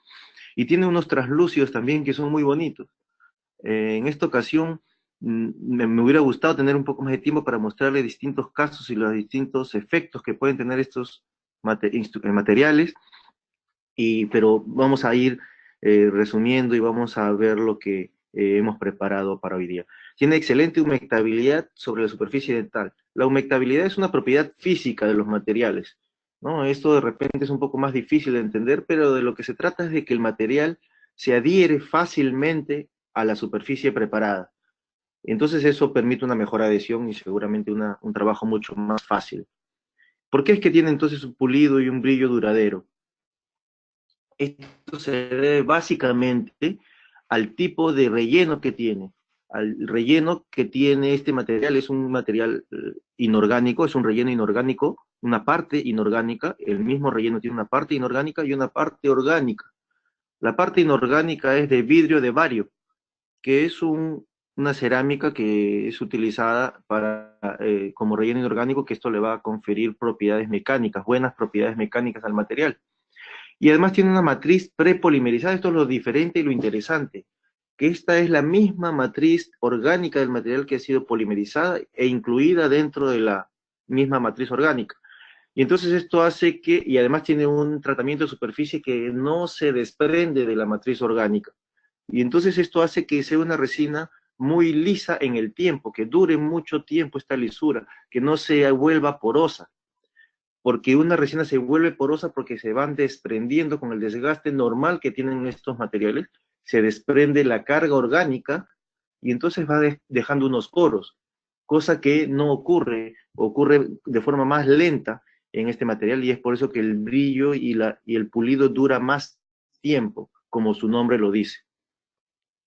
Y tiene unos translúcidos también que son muy bonitos. En esta ocasión me hubiera gustado tener un poco más de tiempo para mostrarle distintos casos y los distintos efectos que pueden tener estos materiales, pero vamos a ir resumiendo y vamos a ver lo que hemos preparado para hoy día. Tiene excelente humectabilidad sobre la superficie dental. La humectabilidad es una propiedad física de los materiales, ¿no? Esto de repente es un poco más difícil de entender, pero de lo que se trata es de que el material se adhiere fácilmente a la superficie preparada. Entonces eso permite una mejor adhesión y seguramente un trabajo mucho más fácil. ¿Por qué es que tiene entonces un pulido y un brillo duradero? Esto se debe básicamente al tipo de relleno que tiene. Al relleno que tiene este material es un material inorgánico, es un relleno inorgánico, una parte inorgánica, el mismo relleno tiene una parte inorgánica y una parte orgánica. La parte inorgánica es de vidrio de bario, que es una cerámica que es utilizada como relleno inorgánico, que esto le va a conferir propiedades mecánicas, buenas propiedades mecánicas al material. Y además tiene una matriz prepolimerizada, esto es lo diferente y lo interesante, que esta es la misma matriz orgánica del material que ha sido polimerizada e incluida dentro de la misma matriz orgánica. Y entonces esto hace que, y además tiene un tratamiento de superficie que no se desprende de la matriz orgánica. Y entonces esto hace que sea una resina muy lisa en el tiempo, que dure mucho tiempo esta lisura, que no se vuelva porosa, porque una resina se vuelve porosa porque se van desprendiendo con el desgaste normal que tienen estos materiales, se desprende la carga orgánica y entonces va dejando unos poros, cosa que no ocurre de forma más lenta en este material y es por eso que el brillo y el pulido dura más tiempo, como su nombre lo dice.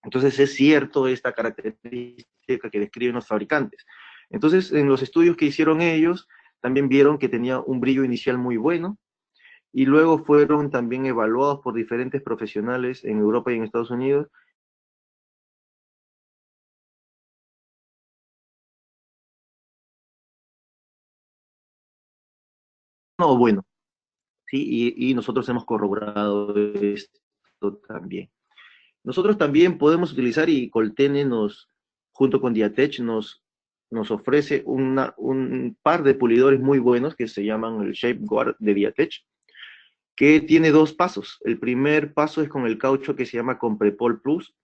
Entonces es cierto esta característica que describen los fabricantes. Entonces en los estudios que hicieron ellos, también vieron que tenía un brillo inicial muy bueno y luego fueron también evaluados por diferentes profesionales en Europa y en Estados Unidos. No, bueno, sí, y nosotros hemos corroborado esto también. Nosotros también podemos utilizar y Coltene junto con Diatech nos ofrece un par de pulidores muy buenos que se llaman el Shape Guard de Diatech, que tiene dos pasos. El primer paso es con el caucho que se llama Comprepol Plus,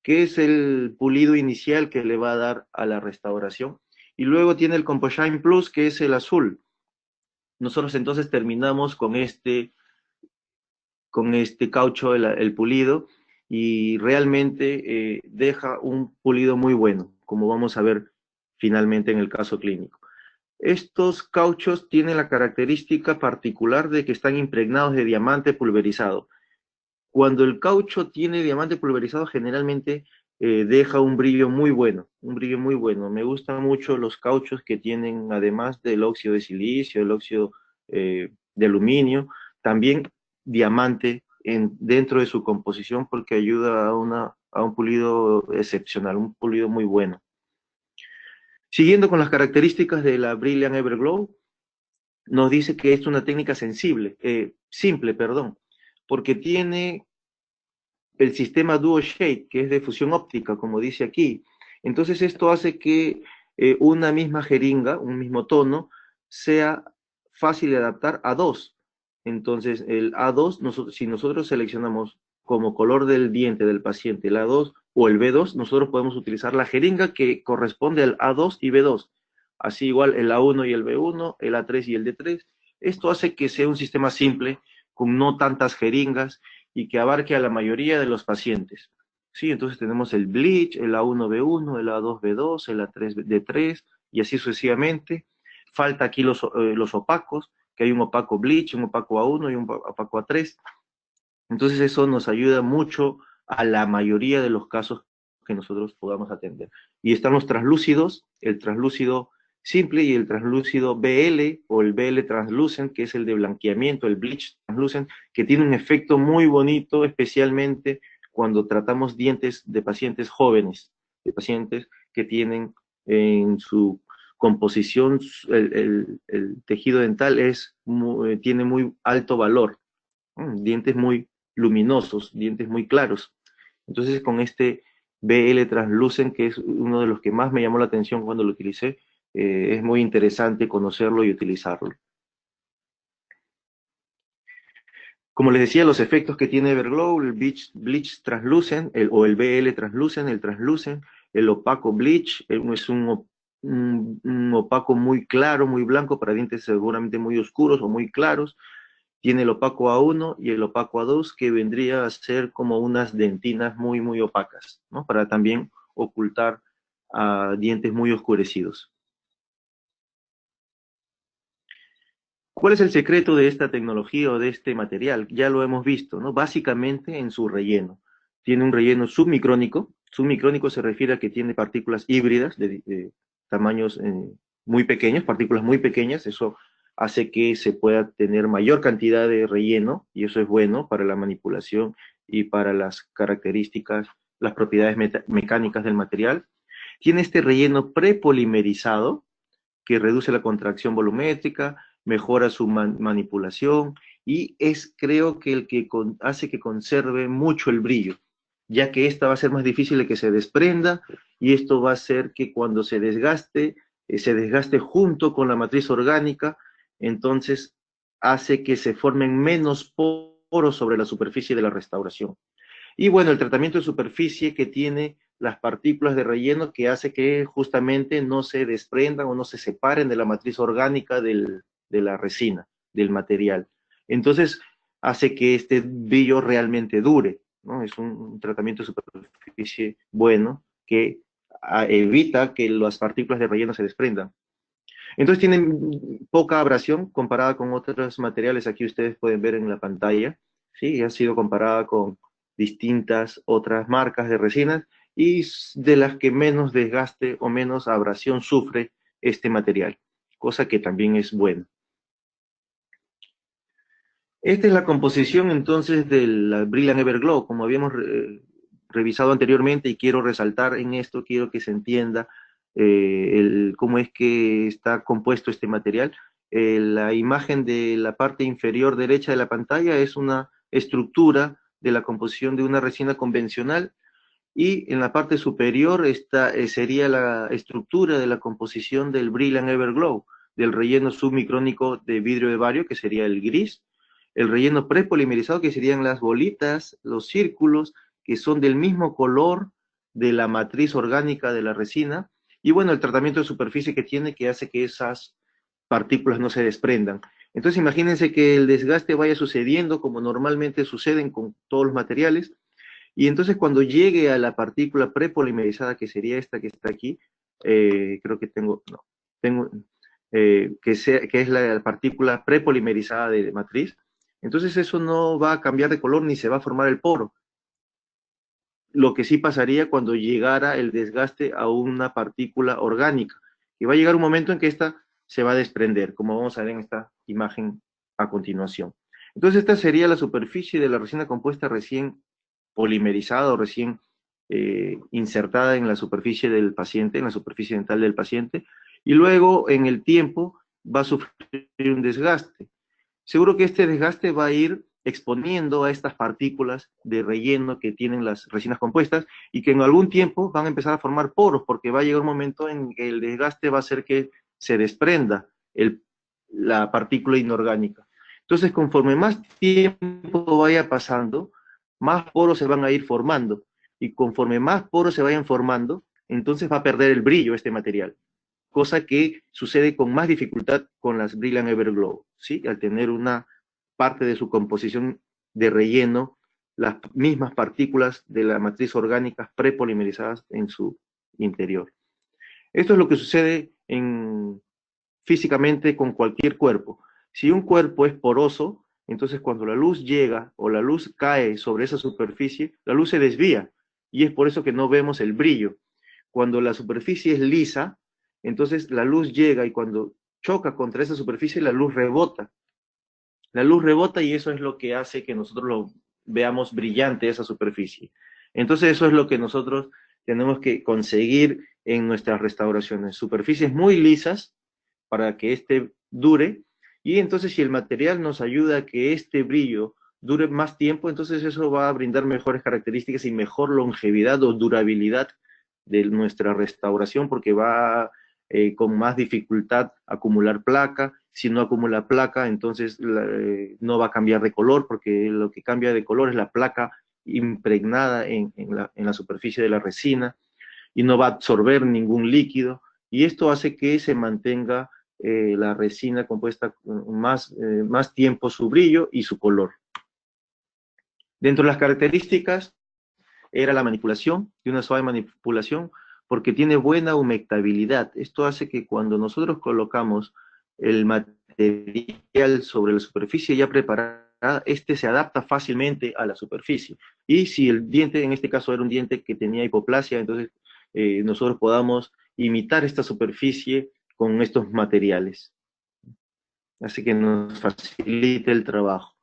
que es el pulido inicial que le va a dar a la restauración. Y luego tiene el Composhine Plus, que es el azul. Nosotros entonces terminamos con este caucho, el pulido, y realmente deja un pulido muy bueno, como vamos a ver finalmente en el caso clínico. Estos cauchos tienen la característica particular de que están impregnados de diamante pulverizado. Cuando el caucho tiene diamante pulverizado, generalmente deja un brillo muy bueno, un brillo muy bueno. Me gustan mucho los cauchos que tienen, además del óxido de silicio, el óxido de aluminio, también diamante dentro de su composición porque ayuda a un pulido excepcional, un pulido muy bueno. Siguiendo con las características de la Brilliant Everglow, nos dice que es una técnica simple, perdón, porque tiene el sistema Duo Shade, que es de fusión óptica, como dice aquí. Entonces esto hace que una misma jeringa, un mismo tono, sea fácil de adaptar a dos. Entonces el A2, si nosotros seleccionamos como color del diente del paciente el A2 o el B2, nosotros podemos utilizar la jeringa que corresponde al A2 y B2. Así igual el A1 y el B1, el A3 y el D3. Esto hace que sea un sistema simple, con no tantas jeringas, y que abarque a la mayoría de los pacientes. Sí, entonces tenemos el bleach, el A1B1, el A2B2, el A3D3, y así sucesivamente. Falta aquí los opacos, que hay un opaco bleach, un opaco A1 y un opaco A3. Entonces eso nos ayuda mucho a la mayoría de los casos que nosotros podamos atender. Y están los translúcidos, el translúcido simple y el translúcido BL o el BL translucent, que es el de blanqueamiento, el bleach translucent, que tiene un efecto muy bonito, especialmente cuando tratamos dientes de pacientes jóvenes, de pacientes que tienen en su composición, el tejido dental tiene muy alto valor, dientes muy luminosos, dientes muy claros. Entonces con este BL Translucent, que es uno de los que más me llamó la atención cuando lo utilicé, es muy interesante conocerlo y utilizarlo. Como les decía, los efectos que tiene Everglow, el Bleach Translucent, o el BL Translucent, el opaco Bleach, es un opaco muy claro, muy blanco, para dientes seguramente muy oscuros o muy claros. Tiene el opaco A1 y el opaco A2, que vendría a ser como unas dentinas muy, muy opacas, ¿no? Para también ocultar dientes muy oscurecidos. ¿Cuál es el secreto de esta tecnología o de este material? Ya lo hemos visto, ¿no? Básicamente en su relleno. Tiene un relleno submicrónico. Submicrónico se refiere a que tiene partículas híbridas de tamaños muy pequeños, partículas muy pequeñas. Eso hace que se pueda tener mayor cantidad de relleno, y eso es bueno para la manipulación y para las características, las propiedades mecánicas del material. Tiene este relleno prepolimerizado, que reduce la contracción volumétrica, mejora su manipulación, y creo que el que hace que conserve mucho el brillo, ya que esta va a ser más difícil de que se desprenda, y esto va a hacer que cuando se desgaste junto con la matriz orgánica. Entonces hace que se formen menos poros sobre la superficie de la restauración. Y bueno, el tratamiento de superficie que tiene las partículas de relleno, que hace que justamente no se desprendan o no se separen de la matriz orgánica de la resina, del material. Entonces hace que este brillo realmente dure, ¿no? Es un tratamiento de superficie bueno que evita que las partículas de relleno se desprendan. Entonces tienen poca abrasión comparada con otros materiales. Aquí ustedes pueden ver en la pantalla, ¿sí? Ha sido comparada con distintas otras marcas de resinas, y de las que menos desgaste o menos abrasión sufre este material, cosa que también es bueno. Esta es la composición entonces del Brilliant Everglow, como habíamos revisado anteriormente, y quiero resaltar en esto, quiero que se entienda cómo es que está compuesto este material. La imagen de la parte inferior derecha de la pantalla es una estructura de la composición de una resina convencional, y en la parte superior sería la estructura de la composición del Brilliant Everglow, del relleno submicrónico de vidrio de bario, que sería el gris, el relleno prepolimerizado, que serían las bolitas, los círculos, que son del mismo color de la matriz orgánica de la resina, y bueno, el tratamiento de superficie que tiene, que hace que esas partículas no se desprendan. Entonces imagínense que el desgaste vaya sucediendo como normalmente suceden con todos los materiales, y entonces cuando llegue a la partícula prepolimerizada, que sería esta que está aquí, creo que que es la partícula prepolimerizada de matriz, entonces eso no va a cambiar de color ni se va a formar el poro. Lo que sí pasaría cuando llegara el desgaste a una partícula orgánica, y va a llegar un momento en que esta se va a desprender, como vamos a ver en esta imagen a continuación. Entonces esta sería la superficie de la resina compuesta recién polimerizada o recién insertada en la superficie del paciente, en la superficie dental del paciente, y luego en el tiempo va a sufrir un desgaste. Seguro que este desgaste va a ir exponiendo a estas partículas de relleno que tienen las resinas compuestas y que en algún tiempo van a empezar a formar poros, porque va a llegar un momento en que el desgaste va a hacer que se desprenda la partícula inorgánica. Entonces, conforme más tiempo vaya pasando, más poros se van a ir formando, y conforme más poros se vayan formando, entonces va a perder el brillo este material, cosa que sucede con más dificultad con las Brilliant Everglow, ¿sí? Al tener una parte de su composición de relleno, las mismas partículas de la matriz orgánica prepolimerizadas en su interior. Esto es lo que sucede físicamente con cualquier cuerpo. Si un cuerpo es poroso, entonces cuando la luz llega o la luz cae sobre esa superficie, la luz se desvía, y es por eso que no vemos el brillo. Cuando la superficie es lisa, entonces la luz llega y cuando choca contra esa superficie, la luz rebota. La luz rebota y eso es lo que hace que nosotros lo veamos brillante, esa superficie. Entonces eso es lo que nosotros tenemos que conseguir en nuestras restauraciones. Superficies muy lisas para que este dure, y entonces si el material nos ayuda a que este brillo dure más tiempo, entonces eso va a brindar mejores características y mejor longevidad o durabilidad de nuestra restauración, porque va con más dificultad acumular placa. Si no acumula placa, entonces no va a cambiar de color, porque lo que cambia de color es la placa impregnada en la superficie de la resina, y no va a absorber ningún líquido, y esto hace que se mantenga la resina compuesta más tiempo su brillo y su color. Dentro de las características era la manipulación, de una suave manipulación, porque tiene buena humectabilidad. Esto hace que cuando nosotros colocamos el material sobre la superficie ya preparada, este se adapta fácilmente a la superficie. Y si el diente, en este caso era un diente que tenía hipoplasia, entonces nosotros podamos imitar esta superficie con estos materiales. Así que nos facilita el trabajo.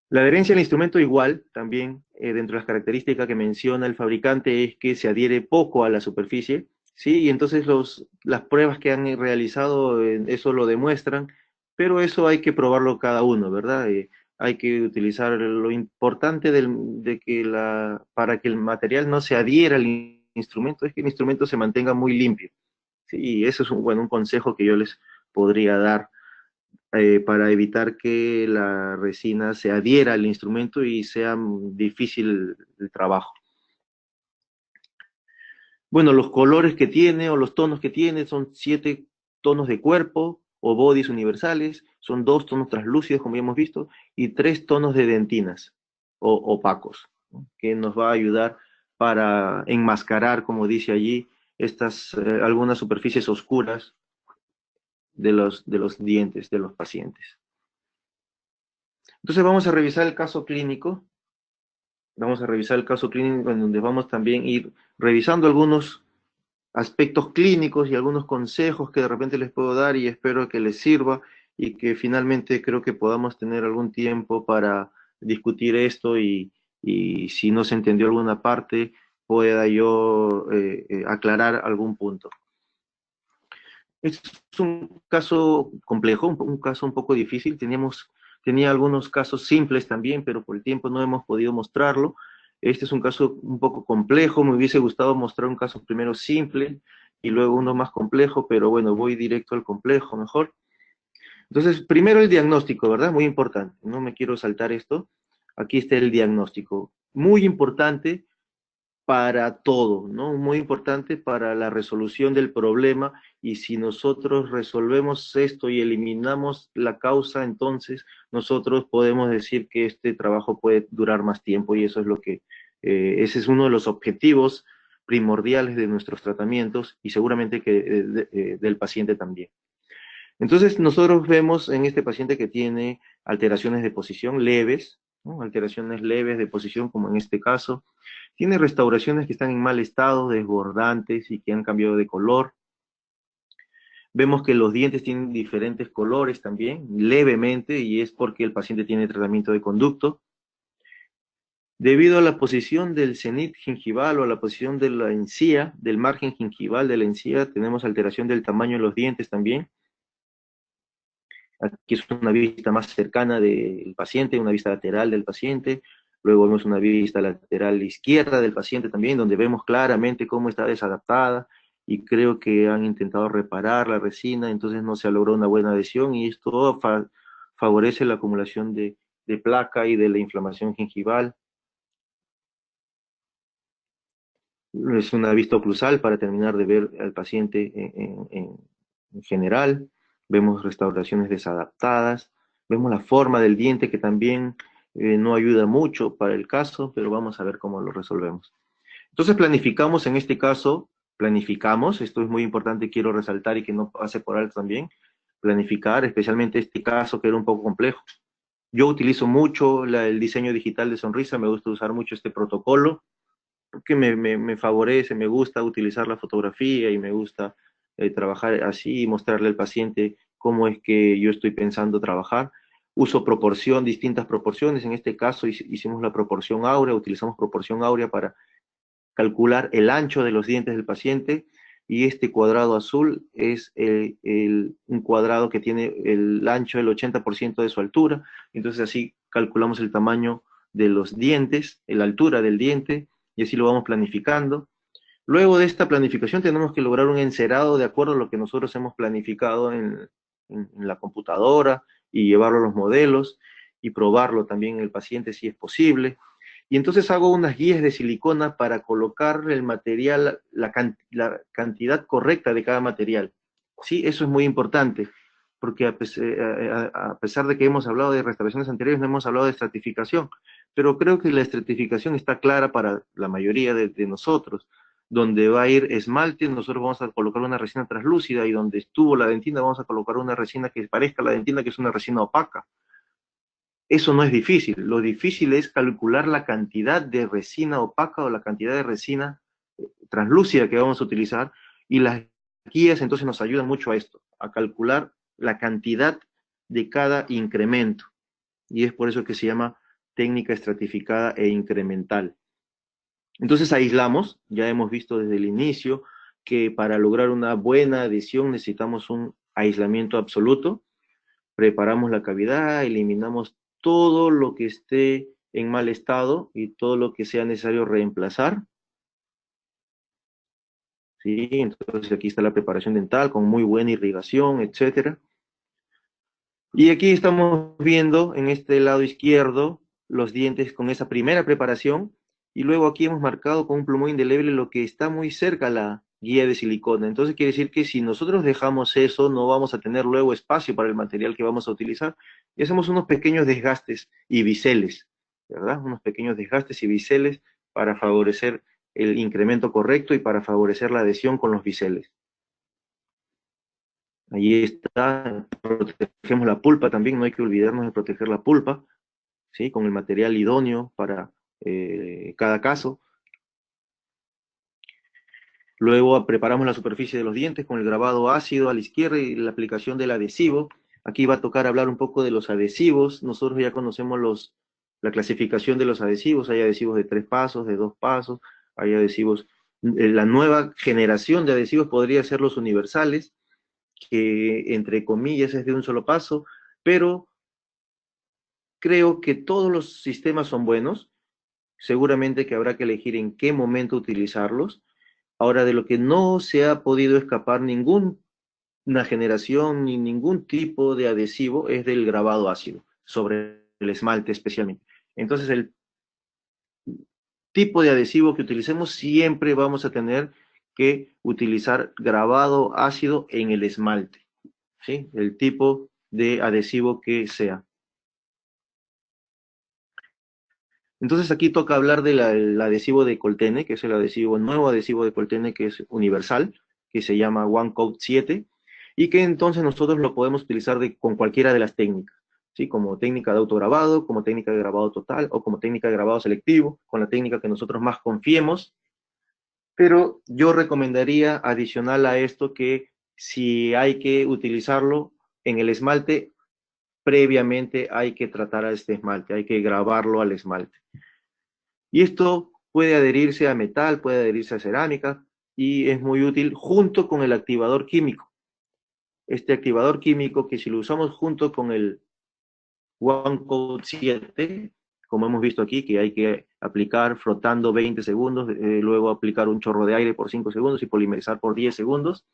La adherencia al instrumento igual, también dentro de las características que menciona el fabricante, es que se adhiere poco a la superficie, ¿sí? Y entonces las pruebas que han realizado eso lo demuestran, pero eso hay que probarlo cada uno, ¿verdad? Hay que utilizar lo importante para que el material no se adhiera al instrumento, es que el instrumento se mantenga muy limpio, ¿sí? Y eso es un consejo que yo les podría dar para evitar que la resina se adhiera al instrumento y sea difícil el trabajo. Bueno, los colores que tiene o los tonos que tiene son 7 tonos de cuerpo o bodies universales, son 2 tonos translúcidos, como ya hemos visto, y 3 tonos de dentinas o opacos, ¿no? Que nos va a ayudar para enmascarar, como dice allí, algunas superficies oscuras de los dientes de los pacientes. Entonces vamos a revisar el caso clínico. Vamos a revisar el caso clínico en donde vamos también a ir revisando algunos aspectos clínicos y algunos consejos que de repente les puedo dar, y espero que les sirva y que finalmente creo que podamos tener algún tiempo para discutir esto, y si no se entendió alguna parte pueda yo aclarar algún punto. Es un caso complejo, un caso un poco difícil. Tenía algunos casos simples también, pero por el tiempo no hemos podido mostrarlo. Este es un caso un poco complejo, me hubiese gustado mostrar un caso primero simple y luego uno más complejo, pero bueno, voy directo al complejo mejor. Entonces, primero el diagnóstico, ¿verdad? Muy importante, no me quiero saltar esto. Aquí está el diagnóstico, muy importante para todo, ¿no? Muy importante para la resolución del problema, y si nosotros resolvemos esto y eliminamos la causa, entonces nosotros podemos decir que este trabajo puede durar más tiempo, y eso es lo que, ese es uno de los objetivos primordiales de nuestros tratamientos, y seguramente que del paciente también. Entonces nosotros vemos en este paciente que tiene alteraciones de posición leves, ¿no? Alteraciones leves de posición, como en este caso. Tiene restauraciones que están en mal estado, desbordantes y que han cambiado de color. Vemos que los dientes tienen diferentes colores también, levemente, y es porque el paciente tiene tratamiento de conducto. Debido a la posición del cenit gingival o a la posición de la encía, del margen gingival de la encía, tenemos alteración del tamaño de los dientes también. Aquí es una vista más cercana del paciente, una vista lateral del paciente. Luego vemos una vista lateral izquierda del paciente también, donde vemos claramente cómo está desadaptada y creo que han intentado reparar la resina, entonces no se ha logrado una buena adhesión y esto favorece la acumulación de placa y de la inflamación gingival. Es una vista oclusal para terminar de ver al paciente en general. Vemos restauraciones desadaptadas. Vemos la forma del diente que también no ayuda mucho para el caso, pero vamos a ver cómo lo resolvemos. Entonces planificamos, en este caso, planificamos, esto es muy importante, quiero resaltar y que no pase por alto también, planificar, especialmente este caso que era un poco complejo. Yo utilizo mucho el diseño digital de sonrisa, me gusta usar mucho este protocolo, que me favorece, me gusta utilizar la fotografía y me gusta trabajar así y mostrarle al paciente cómo es que yo estoy pensando trabajar. Uso proporción, distintas proporciones, en este caso hicimos la proporción áurea, utilizamos proporción áurea para calcular el ancho de los dientes del paciente y este cuadrado azul es un cuadrado que tiene el ancho del 80% de su altura, entonces así calculamos el tamaño de los dientes, la altura del diente, y así lo vamos planificando. Luego de esta planificación tenemos que lograr un encerado de acuerdo a lo que nosotros hemos planificado en la computadora y llevarlo a los modelos y probarlo también en el paciente si es posible. Y entonces hago unas guías de silicona para colocar el material, la cantidad correcta de cada material. Sí, eso es muy importante, porque a pesar de que hemos hablado de restauraciones anteriores, no hemos hablado de estratificación, pero creo que la estratificación está clara para la mayoría de nosotros. Donde va a ir esmalte, nosotros vamos a colocar una resina translúcida, y donde estuvo la dentina vamos a colocar una resina que parezca la dentina, que es una resina opaca. Eso no es difícil, lo difícil es calcular la cantidad de resina opaca o la cantidad de resina translúcida que vamos a utilizar, y las guías entonces nos ayudan mucho a esto, a calcular la cantidad de cada incremento, y es por eso que se llama técnica estratificada e incremental. Entonces aislamos, ya hemos visto desde el inicio que para lograr una buena adhesión necesitamos un aislamiento absoluto. Preparamos la cavidad, eliminamos todo lo que esté en mal estado y todo lo que sea necesario reemplazar. ¿Sí? Entonces aquí está la preparación dental con muy buena irrigación, etcétera. Y aquí estamos viendo en este lado izquierdo los dientes con esa primera preparación, y luego aquí hemos marcado con un plumón indeleble lo que está muy cerca a la guía de silicona. Entonces quiere decir que si nosotros dejamos eso, no vamos a tener luego espacio para el material que vamos a utilizar, y hacemos unos pequeños desgastes y biseles, ¿verdad? Unos pequeños desgastes y biseles para favorecer el incremento correcto y para favorecer la adhesión con los biseles. Ahí está, protegemos la pulpa también, no hay que olvidarnos de proteger la pulpa, ¿sí? Con el material idóneo para cada caso. Luego preparamos la superficie de los dientes con el grabado ácido a la izquierda y la aplicación del adhesivo. Aquí va a tocar hablar un poco de los adhesivos. Nosotros ya conocemos la clasificación de los adhesivos. Hay adhesivos de 3 pasos, de 2 pasos, hay adhesivos. La nueva generación de adhesivos podría ser los universales, que entre comillas es de un solo paso, pero creo que todos los sistemas son buenos. Seguramente que habrá que elegir en qué momento utilizarlos. Ahora, de lo que no se ha podido escapar ninguna generación ni ningún tipo de adhesivo es del grabado ácido, sobre el esmalte especialmente. Entonces, el tipo de adhesivo que utilicemos, siempre vamos a tener que utilizar grabado ácido en el esmalte, ¿sí? El tipo de adhesivo que sea. Entonces aquí toca hablar del adhesivo de Coltene, que es el nuevo adhesivo de Coltene, que es universal, que se llama One Coat 7, y que entonces nosotros lo podemos utilizar con cualquiera de las técnicas, ¿sí? Como técnica de autograbado, como técnica de grabado total, o como técnica de grabado selectivo, con la técnica que nosotros más confiemos. Pero yo recomendaría, adicional a esto, que si hay que utilizarlo en el esmalte, previamente hay que tratar a este esmalte, hay que grabarlo al esmalte. Y esto puede adherirse a metal, puede adherirse a cerámica, y es muy útil junto con el activador químico. este activador químico que si lo usamos junto con el OneCoat 7, como hemos visto aquí, que hay que aplicar frotando 20 segundos, luego aplicar un chorro de aire por 5 segundos y polimerizar por 10 segundos.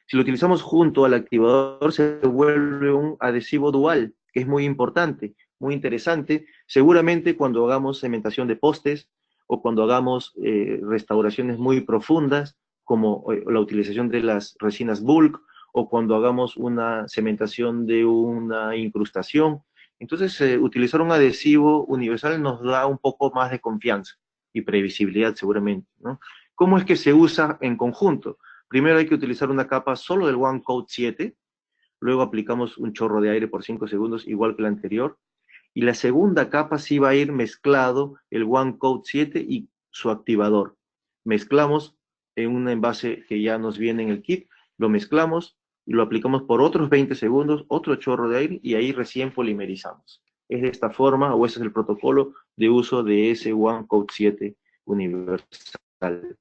Si lo utilizamos junto al activador, se vuelve un adhesivo dual, que es muy importante, muy interesante. Seguramente cuando hagamos cementación de postes o cuando hagamos restauraciones muy profundas, como la utilización de las resinas bulk, o cuando hagamos una cementación de una incrustación. Entonces, utilizar un adhesivo universal nos da un poco más de confianza y previsibilidad seguramente, ¿no? ¿Cómo es que se usa en conjunto? Primero hay que utilizar una capa solo del OneCoat 7, luego aplicamos un chorro de aire por 5 segundos, igual que la anterior, y la segunda capa sí va a ir mezclado el OneCoat 7 y su activador. Mezclamos en un envase que ya nos viene en el kit, lo mezclamos y lo aplicamos por otros 20 segundos, otro chorro de aire, y ahí recién polimerizamos. Es de esta forma, o ese es el protocolo de uso de ese OneCoat 7 universal.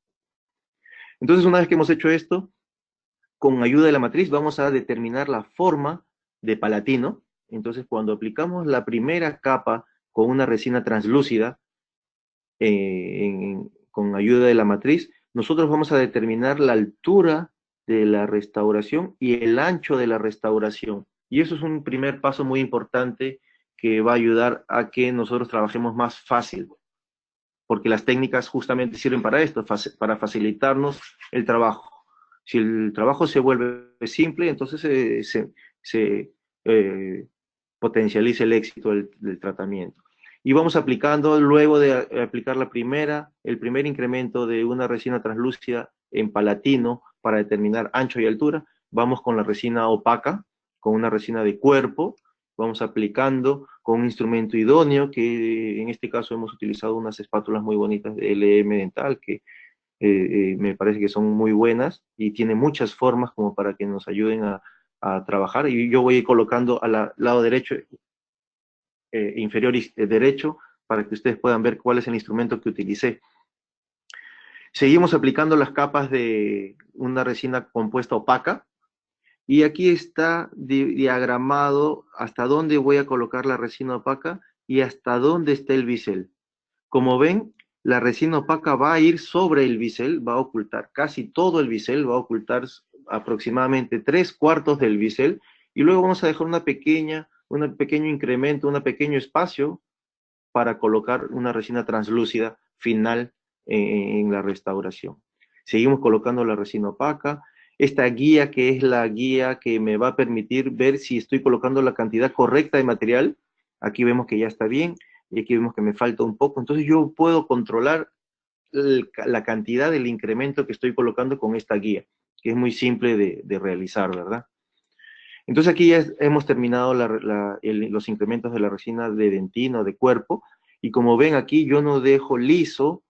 Entonces, una vez que hemos hecho esto, con ayuda de la matriz vamos a determinar la forma de palatino. Entonces, cuando aplicamos la primera capa con una resina translúcida, con ayuda de la matriz, nosotros vamos a determinar la altura de la restauración y el ancho de la restauración. Y eso es un primer paso muy importante que va a ayudar a que nosotros trabajemos más fácil, porque las técnicas justamente sirven para esto, para facilitarnos el trabajo. Si el trabajo se vuelve simple, entonces se potencializa el éxito del tratamiento. Y vamos aplicando, luego de aplicar el primer incremento de una resina translúcida en palatino para determinar ancho y altura, vamos con la resina opaca, con una resina de cuerpo, vamos aplicando con un instrumento idóneo, que en este caso hemos utilizado unas espátulas muy bonitas de LM Dental, que me parece que son muy buenas y tiene muchas formas como para que nos ayuden a trabajar. Y yo voy a ir colocando al lado derecho, inferior derecho, para que ustedes puedan ver cuál es el instrumento que utilicé. Seguimos aplicando las capas de una resina compuesta opaca, y aquí está diagramado hasta dónde voy a colocar la resina opaca y hasta dónde está el bisel. Como ven, la resina opaca va a ir sobre el bisel, va a ocultar casi todo el bisel, va a ocultar aproximadamente 3/4 del bisel, y luego vamos a dejar un pequeño incremento, un pequeño espacio para colocar una resina translúcida final en la restauración. Seguimos colocando la resina opaca. Esta guía, que es la guía que me va a permitir ver si estoy colocando la cantidad correcta de material. Aquí vemos que ya está bien, y aquí vemos que me falta un poco. Entonces yo puedo controlar la cantidad del incremento que estoy colocando con esta guía, que es muy simple de realizar, ¿verdad? Entonces aquí ya hemos terminado los incrementos de la resina de dentina o de cuerpo, y como ven aquí yo no dejo liso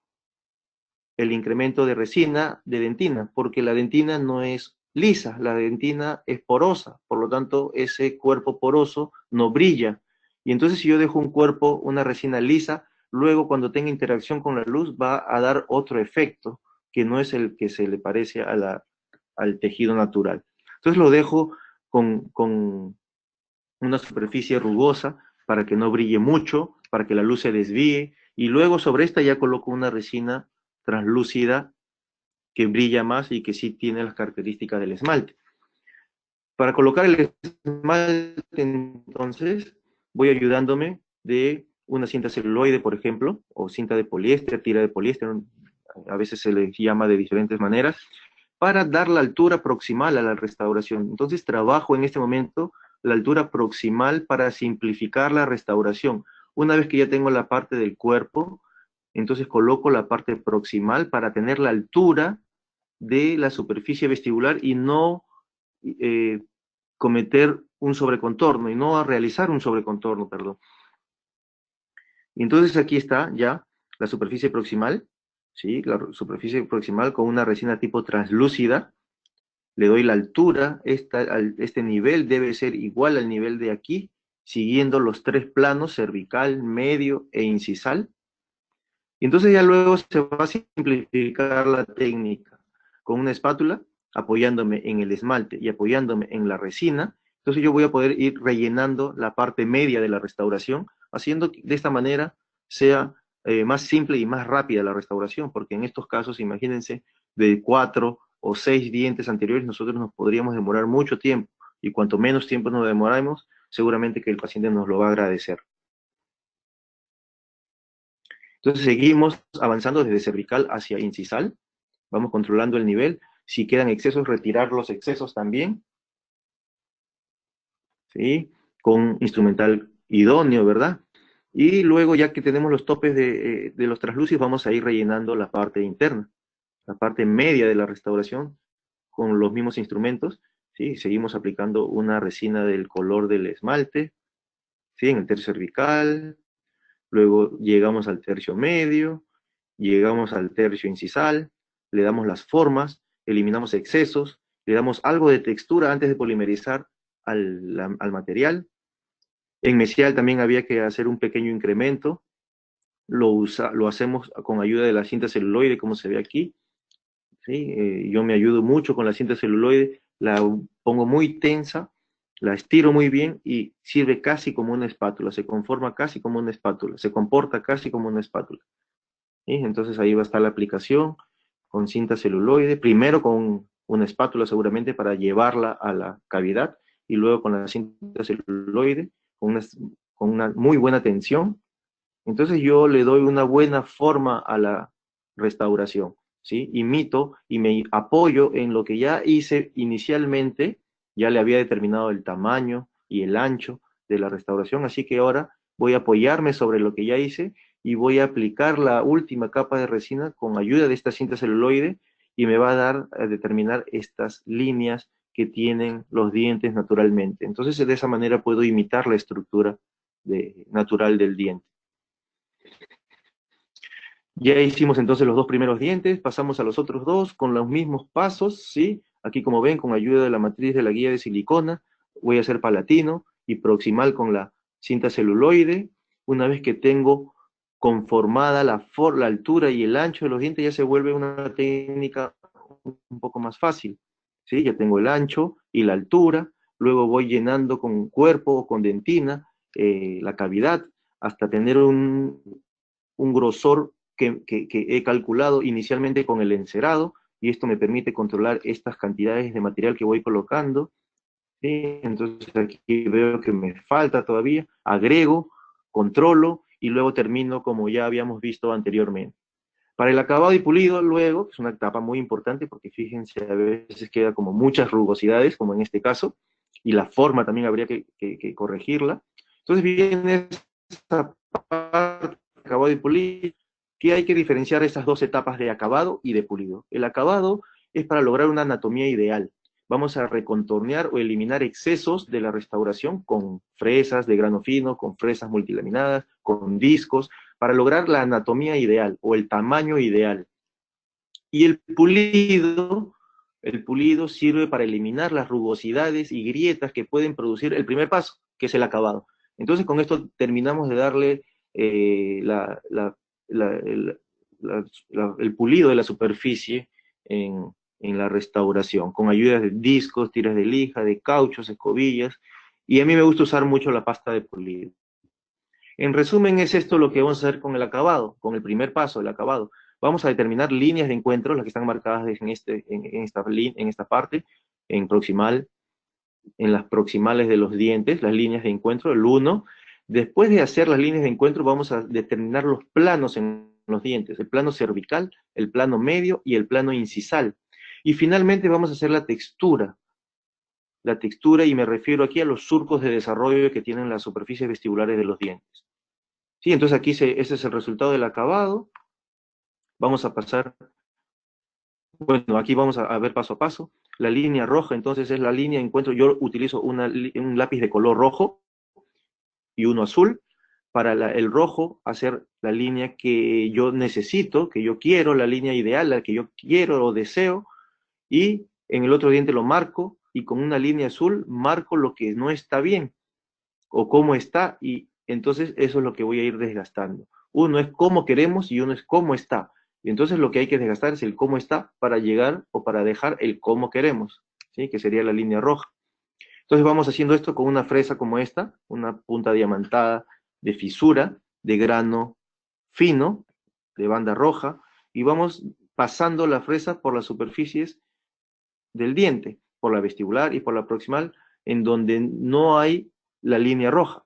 el incremento de resina de dentina, porque la dentina no es lisa, la dentina es porosa, por lo tanto ese cuerpo poroso no brilla. Y entonces si yo dejo una resina lisa, luego cuando tenga interacción con la luz va a dar otro efecto, que no es el que se le parece al tejido natural. Entonces lo dejo con una superficie rugosa para que no brille mucho, para que la luz se desvíe, y luego sobre esta ya coloco una resina translúcida que brilla más y que sí tiene las características del esmalte. Para colocar el esmalte, entonces, voy ayudándome de una cinta celuloide, por ejemplo, o cinta de poliéster, tira de poliéster, a veces se le llama de diferentes maneras, para dar la altura proximal a la restauración. Entonces trabajo en este momento la altura proximal para simplificar la restauración. Una vez que ya tengo la parte del cuerpo, entonces coloco la parte proximal para tener la altura de la superficie vestibular y no cometer un sobrecontorno, y no realizar un sobrecontorno, perdón. Y entonces aquí está ya la superficie proximal, ¿sí? La superficie proximal con una resina tipo translúcida. Le doy la altura, este nivel debe ser igual al nivel de aquí, siguiendo los 3 planos, cervical, medio e incisal. Y entonces ya luego se va a simplificar la técnica. Con una espátula apoyándome en el esmalte y apoyándome en la resina, entonces yo voy a poder ir rellenando la parte media de la restauración, haciendo que de esta manera sea más simple y más rápida la restauración, porque en estos casos, imagínense, de 4 o 6 dientes anteriores, nosotros nos podríamos demorar mucho tiempo, y cuanto menos tiempo nos demoramos, seguramente que el paciente nos lo va a agradecer. Entonces seguimos avanzando desde cervical hacia incisal, vamos controlando el nivel, si quedan excesos, retirar los excesos también, ¿sí? Con instrumental idóneo, ¿verdad? Y luego, ya que tenemos los topes de los translúcidos, vamos a ir rellenando la parte interna, la parte media de la restauración, con los mismos instrumentos, ¿sí? Seguimos aplicando una resina del color del esmalte, ¿sí? En el tercio cervical, luego llegamos al tercio medio, llegamos al tercio incisal, le damos las formas, eliminamos excesos, le damos algo de textura antes de polimerizar al material. En mesial también había que hacer un pequeño incremento, lo hacemos con ayuda de la cinta celuloide, como se ve aquí, ¿sí? Yo me ayudo mucho con la cinta celuloide, la pongo muy tensa, la estiro muy bien y sirve casi como una espátula, se conforma casi como una espátula, se comporta casi como una espátula, ¿sí? Entonces ahí va a estar la aplicación con cinta celuloide, primero con una espátula seguramente para llevarla a la cavidad, y luego con la cinta celuloide, con una muy buena tensión. Entonces yo le doy una buena forma a la restauración, ¿sí? Imito y me apoyo en lo que ya hice inicialmente, ya le había determinado el tamaño y el ancho de la restauración, así que ahora voy a apoyarme sobre lo que ya hice y voy a aplicar la última capa de resina con ayuda de esta cinta celuloide, y me va a dar a determinar estas líneas que tienen los dientes naturalmente. Entonces de esa manera puedo imitar la estructura natural del diente. Ya hicimos entonces los dos primeros dientes, pasamos a los otros dos con los mismos pasos, ¿sí? Aquí, como ven, con ayuda de la matriz de la guía de silicona, voy a hacer palatino y proximal con la cinta celuloide. Una vez que tengo conformada la altura y el ancho de los dientes, ya se vuelve una técnica un poco más fácil, ¿sí? Ya tengo el ancho y la altura, luego voy llenando con cuerpo o con dentina la cavidad hasta tener un grosor que he calculado inicialmente con el encerado, y esto me permite controlar estas cantidades de material que voy colocando, ¿sí? Entonces aquí veo que me falta todavía, agrego, controlo, y luego termino como ya habíamos visto anteriormente. Para el acabado y pulido, luego, que es una etapa muy importante, porque fíjense, a veces queda como muchas rugosidades, como en este caso, y la forma también habría que corregirla. Entonces viene esta parte de acabado y pulido, que hay que diferenciar estas dos etapas de acabado y de pulido. El acabado es para lograr una anatomía ideal. Vamos a recontornear o eliminar excesos de la restauración con fresas de grano fino, con fresas multilaminadas, con discos, para lograr la anatomía ideal o el tamaño ideal. Y el pulido sirve para eliminar las rugosidades y grietas que pueden producir el primer paso, que es el acabado. Entonces con esto terminamos de darle el pulido de la superficie en la restauración, con ayuda de discos, tiras de lija, de cauchos, escobillas, y a mí me gusta usar mucho la pasta de pulido. En resumen, es esto lo que vamos a hacer con el acabado, con el primer paso, el acabado. Vamos a determinar líneas de encuentro, las que están marcadas en esta parte, en proximal, en las proximales de los dientes, las líneas de encuentro, el 1. Después de hacer las líneas de encuentro, vamos a determinar los planos en los dientes, el plano cervical, el plano medio y el plano incisal. Y finalmente vamos a hacer la textura, y me refiero aquí a los surcos de desarrollo que tienen las superficies vestibulares de los dientes. Sí, entonces aquí ese es el resultado del acabado. Vamos a pasar, bueno, aquí vamos a ver paso a paso. La línea roja, entonces, es la línea de encuentro. Yo utilizo un lápiz de color rojo y uno azul. Para el rojo, hacer la línea que yo necesito, que yo quiero, la línea ideal, la que yo quiero o deseo. Y en el otro diente lo marco, y con una línea azul marco lo que no está bien, o cómo está, y entonces eso es lo que voy a ir desgastando. Uno es cómo queremos y uno es cómo está. Y entonces lo que hay que desgastar es el cómo está para llegar o para dejar el cómo queremos, ¿sí? Que sería la línea roja. Entonces vamos haciendo esto con una fresa como esta, una punta diamantada de fisura, de grano fino, de banda roja, y vamos pasando la fresa por las superficies del diente, por la vestibular y por la proximal, en donde no hay la línea roja,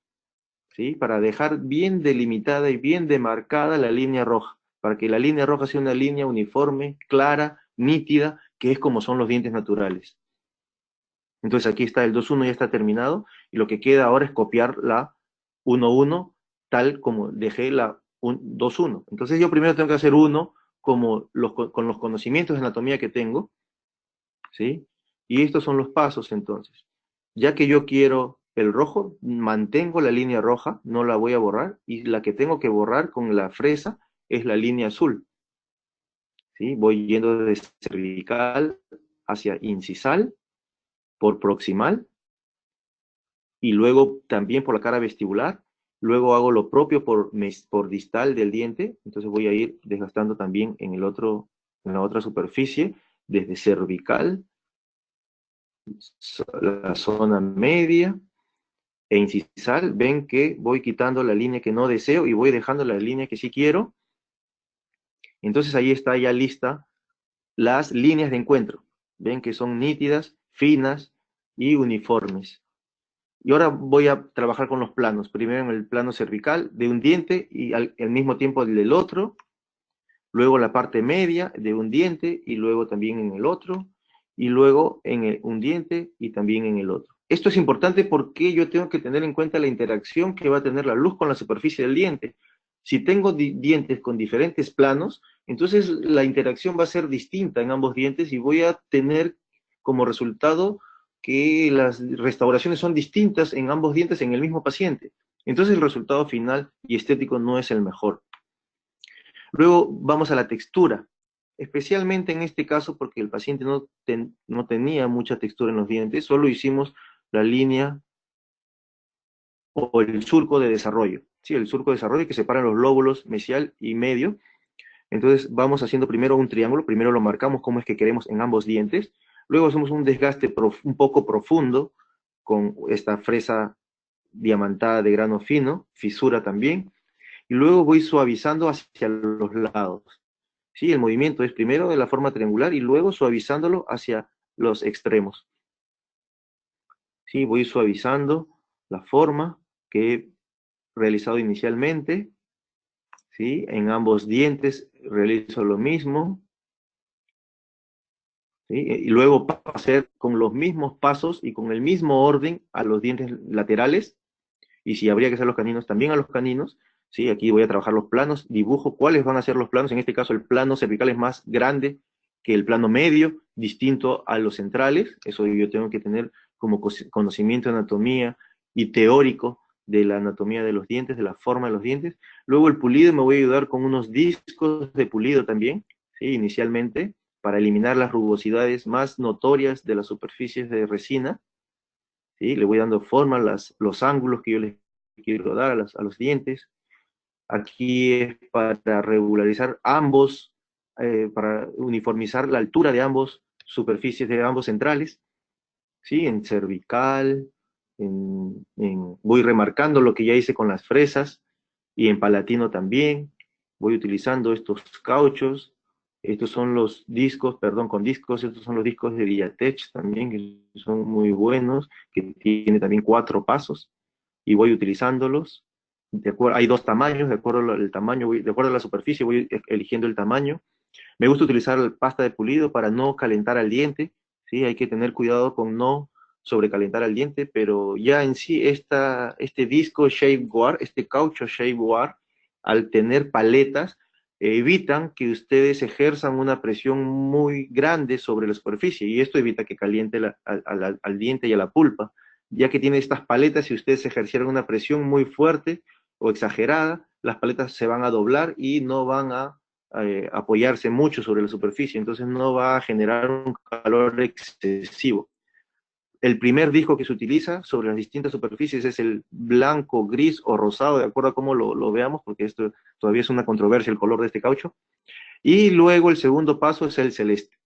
¿sí? Para dejar bien delimitada y bien demarcada la línea roja, para que la línea roja sea una línea uniforme, clara, nítida, que es como son los dientes naturales. Entonces aquí está el 2-1, ya está terminado, y lo que queda ahora es copiar la 1-1, tal como dejé la 2-1. Entonces yo primero tengo que hacer 1 como con los conocimientos de anatomía que tengo, ¿sí? Y estos son los pasos entonces. Ya que yo quiero el rojo, mantengo la línea roja, no la voy a borrar, y la que tengo que borrar con la fresa es la línea azul, ¿sí? Voy yendo desde cervical hacia incisal, por proximal, y luego también por la cara vestibular, luego hago lo propio por distal del diente, entonces voy a ir desgastando también en la otra superficie, desde cervical, la zona media e incisal. Ven que voy quitando la línea que no deseo y voy dejando la línea que sí quiero. Entonces ahí está ya lista las líneas de encuentro. Ven que son nítidas, finas y uniformes. Y ahora voy a trabajar con los planos. Primero en el plano cervical de un diente y al mismo tiempo el del otro. Luego la parte media de un diente y luego también en el otro. Y luego en un diente y también en el otro. Esto es importante porque yo tengo que tener en cuenta la interacción que va a tener la luz con la superficie del diente. Si tengo dientes con diferentes planos, entonces la interacción va a ser distinta en ambos dientes y voy a tener como resultado que las restauraciones son distintas en ambos dientes en el mismo paciente. Entonces el resultado final y estético no es el mejor. Luego vamos a la textura, especialmente en este caso porque el paciente no tenía mucha textura en los dientes, solo hicimos la línea o el surco de desarrollo, ¿sí? El surco de desarrollo que separa los lóbulos mesial y medio. Entonces vamos haciendo primero un triángulo, primero lo marcamos como es que queremos en ambos dientes, luego hacemos un desgaste un poco profundo con esta fresa diamantada de grano fino, fisura también, y luego voy suavizando hacia los lados. ¿Sí? El movimiento es primero de la forma triangular y luego suavizándolo hacia los extremos. ¿Sí? Voy suavizando la forma que he realizado inicialmente. ¿Sí? En ambos dientes realizo lo mismo. ¿Sí? Y luego hacer con los mismos pasos y con el mismo orden a los dientes laterales. Y si habría que hacer los caninos, también a los caninos. ¿Sí? Aquí voy a trabajar los planos, dibujo cuáles van a ser los planos. En este caso el plano cervical es más grande que el plano medio, distinto a los centrales. Eso yo tengo que tener como conocimiento de anatomía y teórico de la anatomía de los dientes, de la forma de los dientes. Luego el pulido, me voy a ayudar con unos discos de pulido también, ¿sí? Inicialmente, para eliminar las rugosidades más notorias de las superficies de resina. ¿Sí? Le voy dando forma a los ángulos que yo les quiero dar a los dientes. Aquí es para regularizar ambos, para uniformizar la altura de ambos superficies, de ambos centrales, ¿sí? En cervical, voy remarcando lo que ya hice con las fresas, y en palatino también. Voy utilizando estos cauchos. Estos son los discos, perdón, con discos, estos son los discos de Villatech también, que son muy buenos, que tiene también 4 pasos, y voy utilizándolos. Hay 2 tamaños, de acuerdo al tamaño, de acuerdo a la superficie, voy eligiendo el tamaño. Me gusta utilizar pasta de pulido para no calentar al diente, ¿sí? Hay que tener cuidado con no sobrecalentar al diente, pero ya en sí este disco Shape Guard, este caucho Shape Guard, al tener paletas, evitan que ustedes ejerzan una presión muy grande sobre la superficie, y esto evita que caliente al diente y a la pulpa, ya que tiene estas paletas. Si ustedes ejercieran una presión muy fuerte o exagerada, las paletas se van a doblar y no van a apoyarse mucho sobre la superficie, entonces no va a generar un calor excesivo. El primer disco que se utiliza sobre las distintas superficies es el blanco, gris o rosado, de acuerdo a cómo lo veamos, porque esto todavía es una controversia, el color de este caucho. Y luego el segundo paso es el celeste.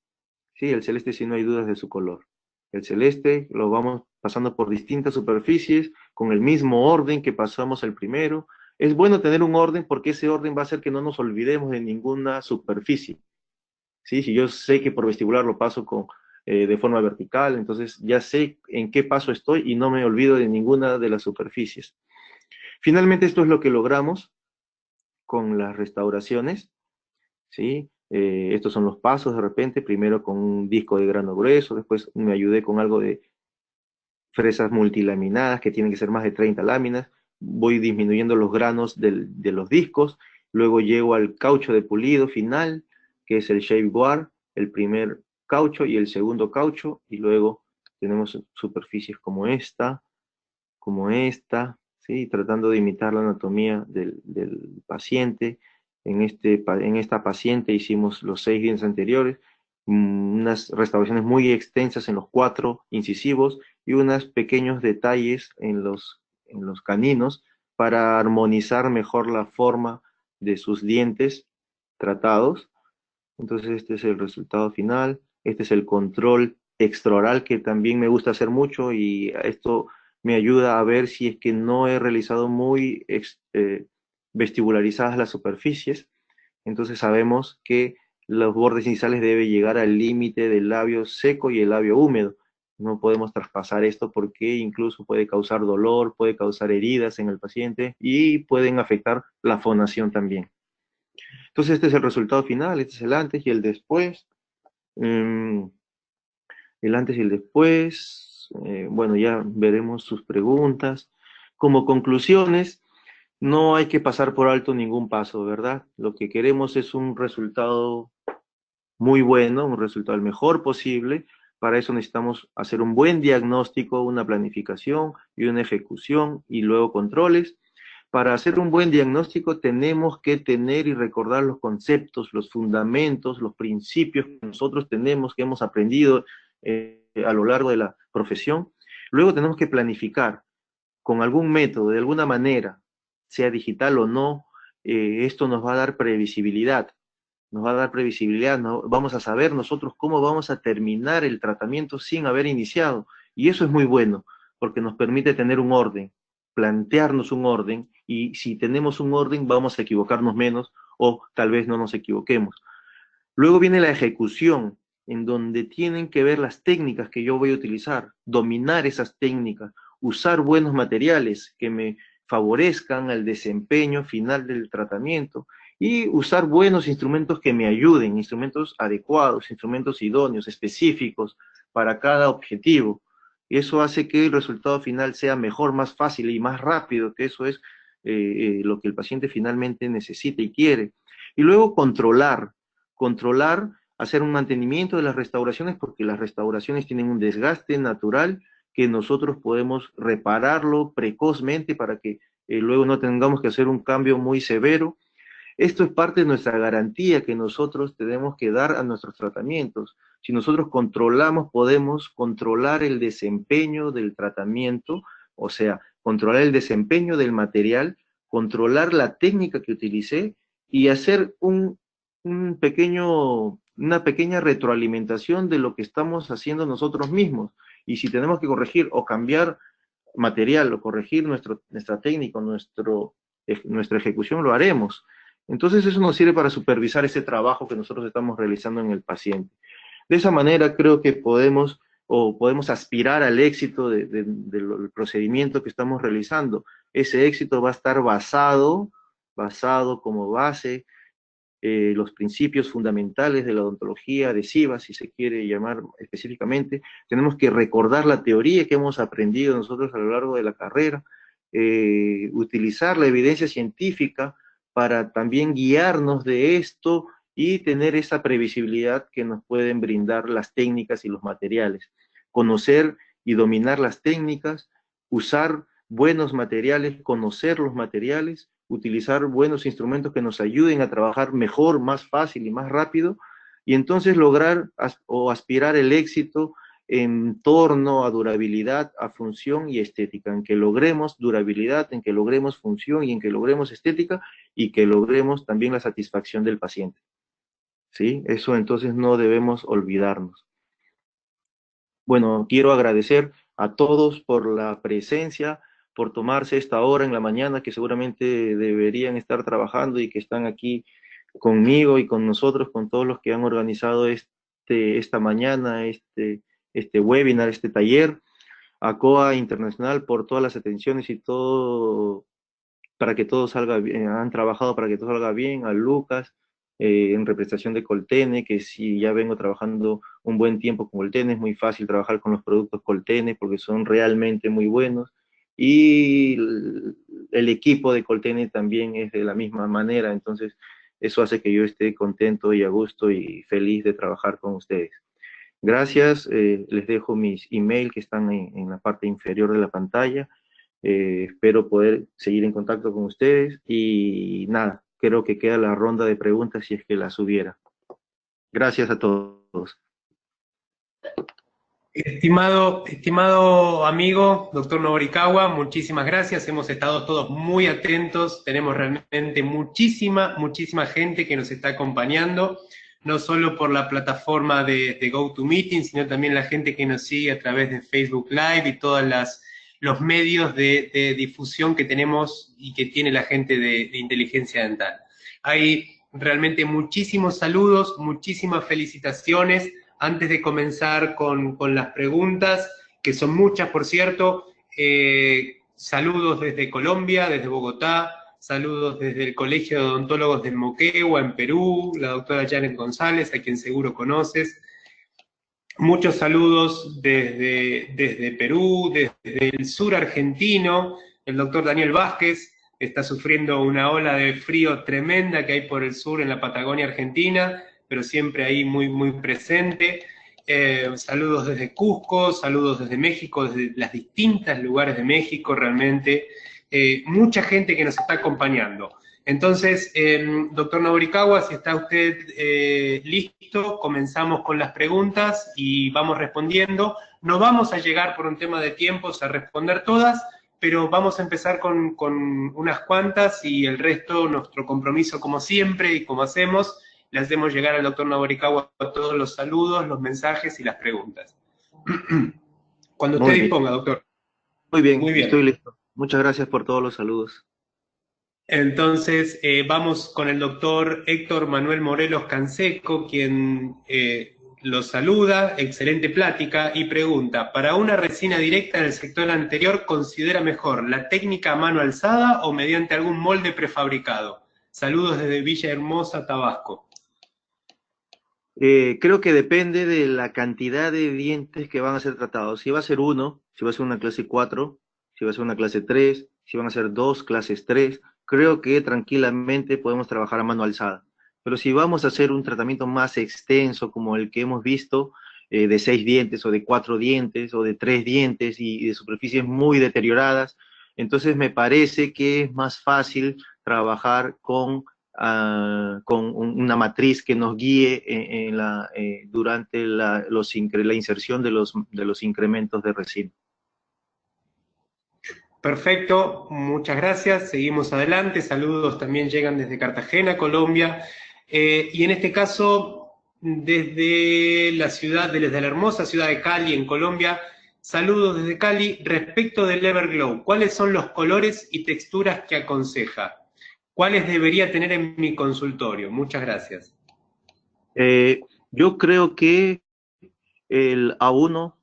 Sí, el celeste sí no hay dudas de su color. El celeste lo vamos pasando por distintas superficies con el mismo orden que pasamos el primero. Es bueno tener un orden porque ese orden va a hacer que no nos olvidemos de ninguna superficie. ¿Sí? Si yo sé que por vestibular lo paso de forma vertical, entonces ya sé en qué paso estoy y no me olvido de ninguna de las superficies. Finalmente esto es lo que logramos con las restauraciones, ¿sí? Estos son los pasos de repente, primero con un disco de grano grueso, después me ayudé con algo de fresas multilaminadas que tienen que ser más de 30 láminas, voy disminuyendo los granos de los discos, luego llego al caucho de pulido final, que es el shape guard, el primer caucho y el segundo caucho, y luego tenemos superficies como esta, ¿sí? Tratando de imitar la anatomía del paciente. En esta paciente hicimos los 6 dientes anteriores, unas restauraciones muy extensas en los 4 incisivos y unos pequeños detalles en los caninos para armonizar mejor la forma de sus dientes tratados. Entonces este es el resultado final, este es el control extraoral que también me gusta hacer mucho y esto me ayuda a ver si es que no he realizado muy vestibularizadas las superficies. Entonces sabemos que los bordes incisales deben llegar al límite del labio seco y el labio húmedo. No podemos traspasar esto porque incluso puede causar dolor, puede causar heridas en el paciente y pueden afectar la fonación también. Entonces este es el resultado final, este es el antes y el después. El antes y el después. Bueno, ya veremos sus preguntas. Como conclusiones, no hay que pasar por alto ningún paso, ¿verdad? Lo que queremos es un resultado muy bueno, un resultado el mejor posible. Para eso necesitamos hacer un buen diagnóstico, una planificación y una ejecución y luego controles. Para hacer un buen diagnóstico tenemos que tener y recordar los conceptos, los fundamentos, los principios que nosotros tenemos, que hemos aprendido a lo largo de la profesión. Luego tenemos que planificar con algún método, de alguna manera, sea digital o no, esto nos va a dar previsibilidad. Nos va a dar previsibilidad, ¿no? Vamos a saber nosotros cómo vamos a terminar el tratamiento sin haber iniciado. Y eso es muy bueno, porque nos permite tener un orden, plantearnos un orden, y si tenemos un orden vamos a equivocarnos menos o tal vez no nos equivoquemos. Luego viene la ejecución, en donde tienen que ver las técnicas que yo voy a utilizar, dominar esas técnicas, usar buenos materiales que me favorezcan al desempeño final del tratamiento y usar buenos instrumentos que me ayuden, instrumentos adecuados, instrumentos idóneos, específicos para cada objetivo. Y eso hace que el resultado final sea mejor, más fácil y más rápido, que eso es lo que el paciente finalmente necesita y quiere. Y luego controlar, hacer un mantenimiento de las restauraciones, porque las restauraciones tienen un desgaste natural que nosotros podemos repararlo precozmente para que luego no tengamos que hacer un cambio muy severo. Esto es parte de nuestra garantía que nosotros tenemos que dar a nuestros tratamientos. Si nosotros controlamos, podemos controlar el desempeño del tratamiento, o sea, controlar el desempeño del material, controlar la técnica que utilicé y hacer una pequeña retroalimentación de lo que estamos haciendo nosotros mismos. Y si tenemos que corregir o cambiar material o corregir nuestra técnica, nuestra ejecución, lo haremos. Entonces eso nos sirve para supervisar ese trabajo que nosotros estamos realizando en el paciente. De esa manera creo que podemos aspirar al éxito del procedimiento que estamos realizando. Ese éxito va a estar basado como base los principios fundamentales de la odontología adhesiva, si se quiere llamar específicamente. Tenemos que recordar la teoría que hemos aprendido nosotros a lo largo de la carrera, utilizar la evidencia científica para también guiarnos de esto y tener esa previsibilidad que nos pueden brindar las técnicas y los materiales. Conocer y dominar las técnicas, usar buenos materiales, conocer los materiales, utilizar buenos instrumentos que nos ayuden a trabajar mejor, más fácil y más rápido, y entonces lograr o aspirar el éxito en torno a durabilidad, a función y estética, en que logremos durabilidad, en que logremos función y en que logremos estética y que logremos también la satisfacción del paciente. ¿sí? Eso entonces no debemos olvidarnos. Bueno, quiero agradecer a todos por la presencia, por tomarse esta hora en la mañana que seguramente deberían estar trabajando y que están aquí conmigo y con nosotros, con todos los que han organizado esta mañana, este webinar, este taller, a COA Internacional por todas las atenciones y todo para que todo salga bien, han trabajado para que todo salga bien, a Lucas, en representación de Coltene, que si ya vengo trabajando un buen tiempo con Coltene, es muy fácil trabajar con los productos Coltene porque son realmente muy buenos, y el equipo de Coltene también es de la misma manera, entonces eso hace que yo esté contento y a gusto y feliz de trabajar con ustedes. Gracias, les dejo mis email que están en la parte inferior de la pantalla. Espero poder seguir en contacto con ustedes y nada, creo que queda la ronda de preguntas si es que las hubiera. Gracias a todos. Estimado amigo, doctor Norikawa, muchísimas gracias. Hemos estado todos muy atentos. Tenemos realmente muchísima gente que nos está acompañando, no solo por la plataforma de GoToMeeting, sino también la gente que nos sigue a través de Facebook Live y todos los medios de difusión que tenemos y que tiene la gente de inteligencia dental. Hay realmente muchísimos saludos, muchísimas felicitaciones. Antes de comenzar con las preguntas, que son muchas, por cierto, saludos desde Colombia, desde Bogotá, saludos desde el Colegio de Odontólogos del Moquegua, en Perú, la doctora Janet González, a quien seguro conoces. Muchos saludos desde Perú, desde el sur argentino, el doctor Daniel Vázquez está sufriendo una ola de frío tremenda que hay por el sur en la Patagonia Argentina, pero siempre ahí muy presente. Saludos desde Cusco, saludos desde México, desde las distintas lugares de México, realmente. Mucha gente que nos está acompañando. Entonces, doctor Norikawa, si está usted listo, comenzamos con las preguntas y vamos respondiendo. No vamos a llegar por un tema de tiempos a responder todas, pero vamos a empezar con unas cuantas y el resto, nuestro compromiso como siempre y como hacemos, le hacemos llegar al doctor Norikawa todos los saludos, los mensajes y las preguntas. Cuando usted disponga, doctor. Muy bien, estoy listo. Muchas gracias por todos los saludos. Entonces, vamos con el doctor Héctor Manuel Morelos Canseco, quien lo saluda, excelente plática, y pregunta, ¿para una resina directa en el sector anterior considera mejor la técnica a mano alzada o mediante algún molde prefabricado? Saludos desde Villa Hermosa, Tabasco. Creo que depende de la cantidad de dientes que van a ser tratados. Si va a ser uno, si va a ser una clase 4, si va a ser una clase 3, si van a ser dos clases 3, creo que tranquilamente podemos trabajar a mano alzada. Pero si vamos a hacer un tratamiento más extenso, como el que hemos visto, de 6 dientes o de 4 dientes o de 3 dientes y de superficies muy deterioradas, entonces me parece que es más fácil trabajar con una matriz que nos guíe durante la inserción de los incrementos de resina. Perfecto, muchas gracias. Seguimos adelante. Saludos también llegan desde Cartagena, Colombia. Y en este caso, desde la hermosa ciudad de Cali, en Colombia, saludos desde Cali. Respecto del Everglow, ¿cuáles son los colores y texturas que aconseja? ¿Cuáles debería tener en mi consultorio? Muchas gracias. Yo creo que el A1,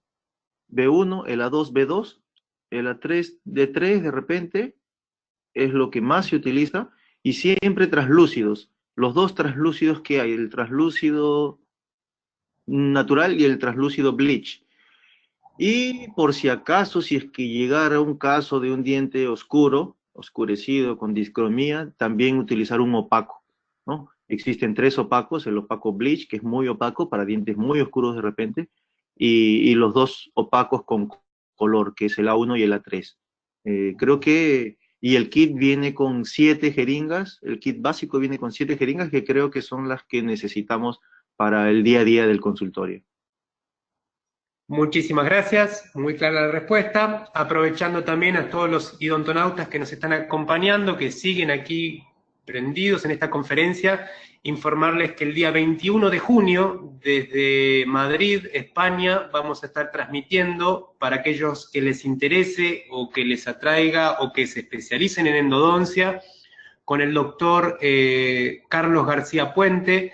B1, el A2, B2, el A3, D3 de repente es lo que más se utiliza, y siempre translúcidos. Los dos translúcidos que hay, el translúcido natural y el translúcido bleach. Y por si acaso, si es que llegara un caso de un diente oscuro, oscurecido, con discromía, también utilizar un opaco, ¿no? Existen 3 opacos, el opaco bleach, que es muy opaco para dientes muy oscuros de repente, y los 2 opacos con color, que es el A1 y el A3. Creo que, y el kit viene con 7 jeringas, el kit básico viene con 7 jeringas, que creo que son las que necesitamos para el día a día del consultorio. Muchísimas gracias, muy clara la respuesta. Aprovechando también a todos los idontonautas que nos están acompañando, que siguen aquí prendidos en esta conferencia informarles que el día 21 de junio, desde Madrid, España, vamos a estar transmitiendo para aquellos que les interese o que les atraiga o que se especialicen en endodoncia, con el doctor Carlos García Puente,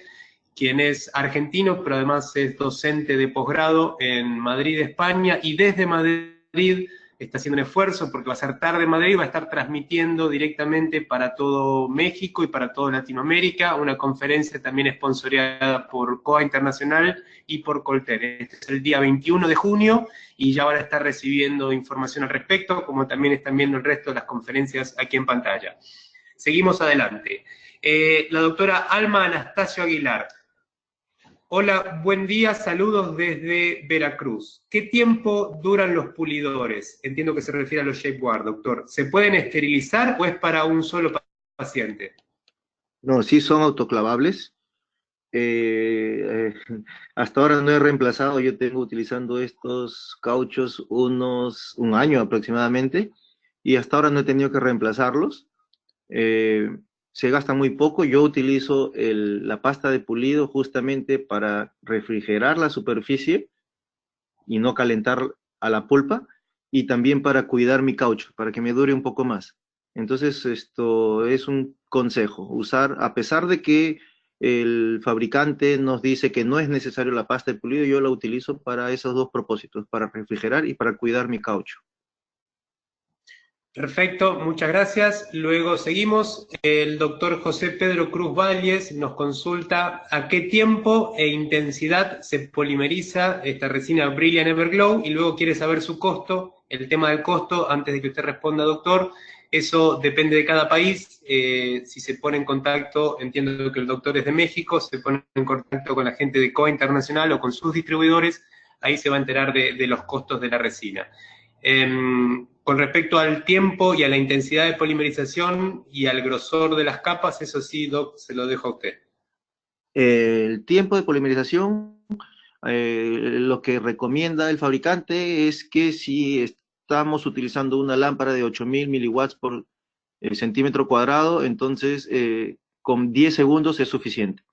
quien es argentino, pero además es docente de posgrado en Madrid, España, y desde Madrid está haciendo un esfuerzo porque va a ser tarde en Madrid, va a estar transmitiendo directamente para todo México y para toda Latinoamérica, una conferencia también esponsoreada por COA Internacional y por Colter. Este es el día 21 de junio y ya van a estar recibiendo información al respecto, como también están viendo el resto de las conferencias aquí en pantalla. Seguimos adelante. La doctora Alma Anastasio Aguilar. Hola, buen día, saludos desde Veracruz. ¿Qué tiempo duran los pulidores? Entiendo que se refiere a los shapewear, doctor. ¿Se pueden esterilizar o es para un solo paciente? No, sí son autoclavables. Hasta ahora no he reemplazado, yo tengo utilizando estos cauchos un año aproximadamente, y hasta ahora no he tenido que reemplazarlos. Se gasta muy poco. Yo utilizo la pasta de pulido justamente para refrigerar la superficie y no calentar a la pulpa, y también para cuidar mi caucho, para que me dure un poco más. Entonces, esto es un consejo, usar, a pesar de que el fabricante nos dice que no es necesario la pasta de pulido, yo la utilizo para esos dos propósitos, para refrigerar y para cuidar mi caucho. Perfecto, muchas gracias. Luego seguimos. El doctor José Pedro Cruz Valles nos consulta a qué tiempo e intensidad se polimeriza esta resina Brilliant Everglow, y luego quiere saber su costo. El tema del costo, antes de que usted responda, doctor, eso depende de cada país. Si se pone en contacto, entiendo que el doctor es de México, se pone en contacto con la gente de COA Internacional o con sus distribuidores, ahí se va a enterar de los costos de la resina. Con respecto al tiempo y a la intensidad de polimerización y al grosor de las capas, eso sí, Doc, se lo dejo a usted. El tiempo de polimerización, lo que recomienda el fabricante es que si estamos utilizando una lámpara de 8000 miliwatts por centímetro cuadrado, entonces con 10 segundos es suficiente.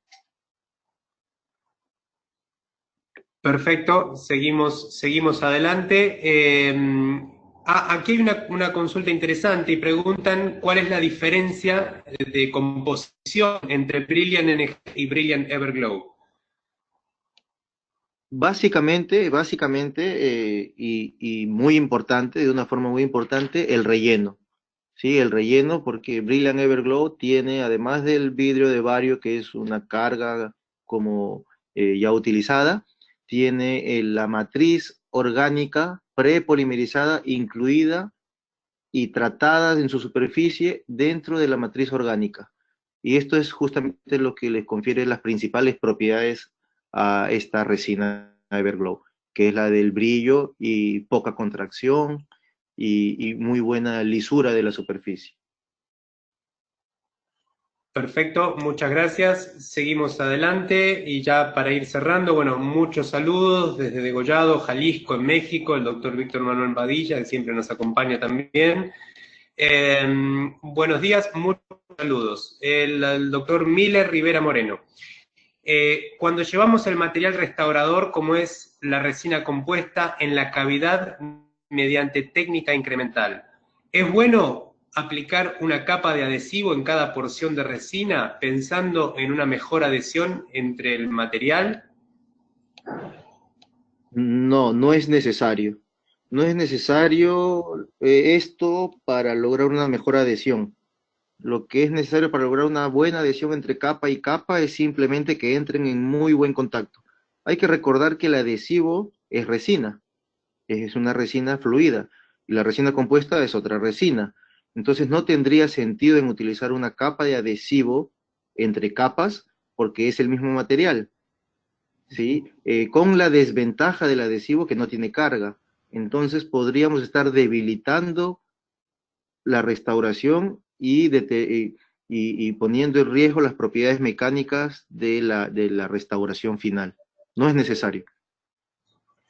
Perfecto, seguimos adelante. Aquí hay una consulta interesante y preguntan cuál es la diferencia de composición entre Brilliant NG y Brilliant Everglow. Básicamente, y muy importante, de una forma muy importante, el relleno. Sí, el relleno, porque Brilliant Everglow tiene, además del vidrio de bario, que es una carga como ya utilizada, tiene la matriz orgánica prepolimerizada incluida y tratada en su superficie dentro de la matriz orgánica. Y esto es justamente lo que les confiere las principales propiedades a esta resina Everglow, que es la del brillo y poca contracción y muy buena lisura de la superficie. Perfecto, muchas gracias. Seguimos adelante y ya para ir cerrando, bueno, muchos saludos desde Degollado, Jalisco, en México, el doctor Víctor Manuel Badilla, que siempre nos acompaña también. Buenos días, muchos saludos. El doctor Miller Rivera Moreno. Cuando llevamos el material restaurador, como es la resina compuesta, en la cavidad mediante técnica incremental, ¿es bueno aplicar una capa de adhesivo en cada porción de resina pensando en una mejor adhesión entre el material? No, no es necesario. No es necesario esto para lograr una mejor adhesión. Lo que es necesario para lograr una buena adhesión entre capa y capa es simplemente que entren en muy buen contacto. Hay que recordar que el adhesivo es resina, es una resina fluida, y la resina compuesta es otra resina. Entonces no tendría sentido en utilizar una capa de adhesivo entre capas porque es el mismo material, ¿sí? Con la desventaja del adhesivo que no tiene carga. Entonces podríamos estar debilitando la restauración y poniendo en riesgo las propiedades mecánicas de la restauración final. No es necesario.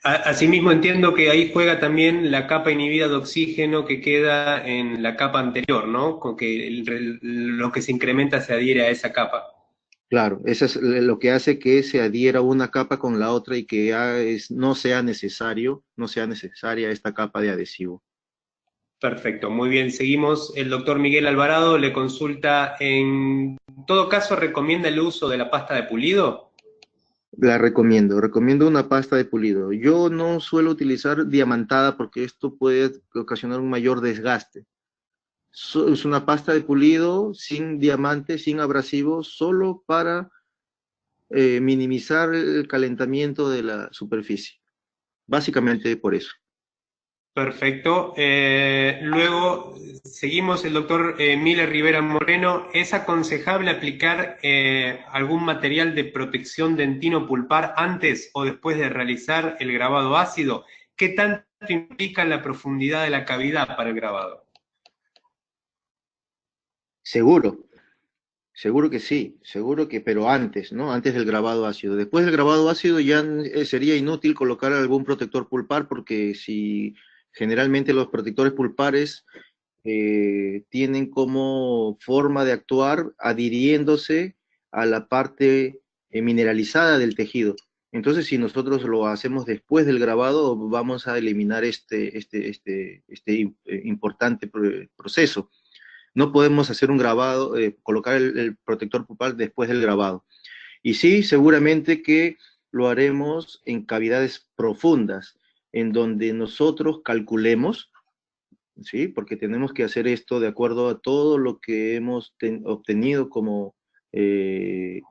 Asimismo entiendo que ahí juega también la capa inhibida de oxígeno que queda en la capa anterior, ¿no? Con que lo que se incrementa se adhiere a esa capa. Claro, eso es lo que hace que se adhiera una capa con la otra y que no sea no sea necesaria esta capa de adhesivo. Perfecto, muy bien. Seguimos. El doctor Miguel Alvarado le consulta, en todo caso, ¿recomienda el uso de la pasta de pulido? La recomiendo una pasta de pulido. Yo no suelo utilizar diamantada porque esto puede ocasionar un mayor desgaste. Es una pasta de pulido sin diamante, sin abrasivo, solo para minimizar el calentamiento de la superficie. Básicamente por eso. Perfecto. Luego seguimos el doctor Miller Rivera Moreno. ¿Es aconsejable aplicar algún material de protección dentino pulpar antes o después de realizar el grabado ácido? ¿Qué tanto implica la profundidad de la cavidad para el grabado? Seguro, seguro que sí, seguro que, pero antes, ¿no? Antes del grabado ácido. Después del grabado ácido ya sería inútil colocar algún protector pulpar porque si generalmente los protectores pulpares tienen como forma de actuar adhiriéndose a la parte mineralizada del tejido. Entonces, si nosotros lo hacemos después del grabado, vamos a eliminar este importante proceso. No podemos hacer un grabado, colocar el protector pulpar después del grabado. Y sí, seguramente que lo haremos en cavidades profundas, en donde nosotros calculemos, ¿sí? Porque tenemos que hacer esto de acuerdo a todo lo que hemos obtenido como eh,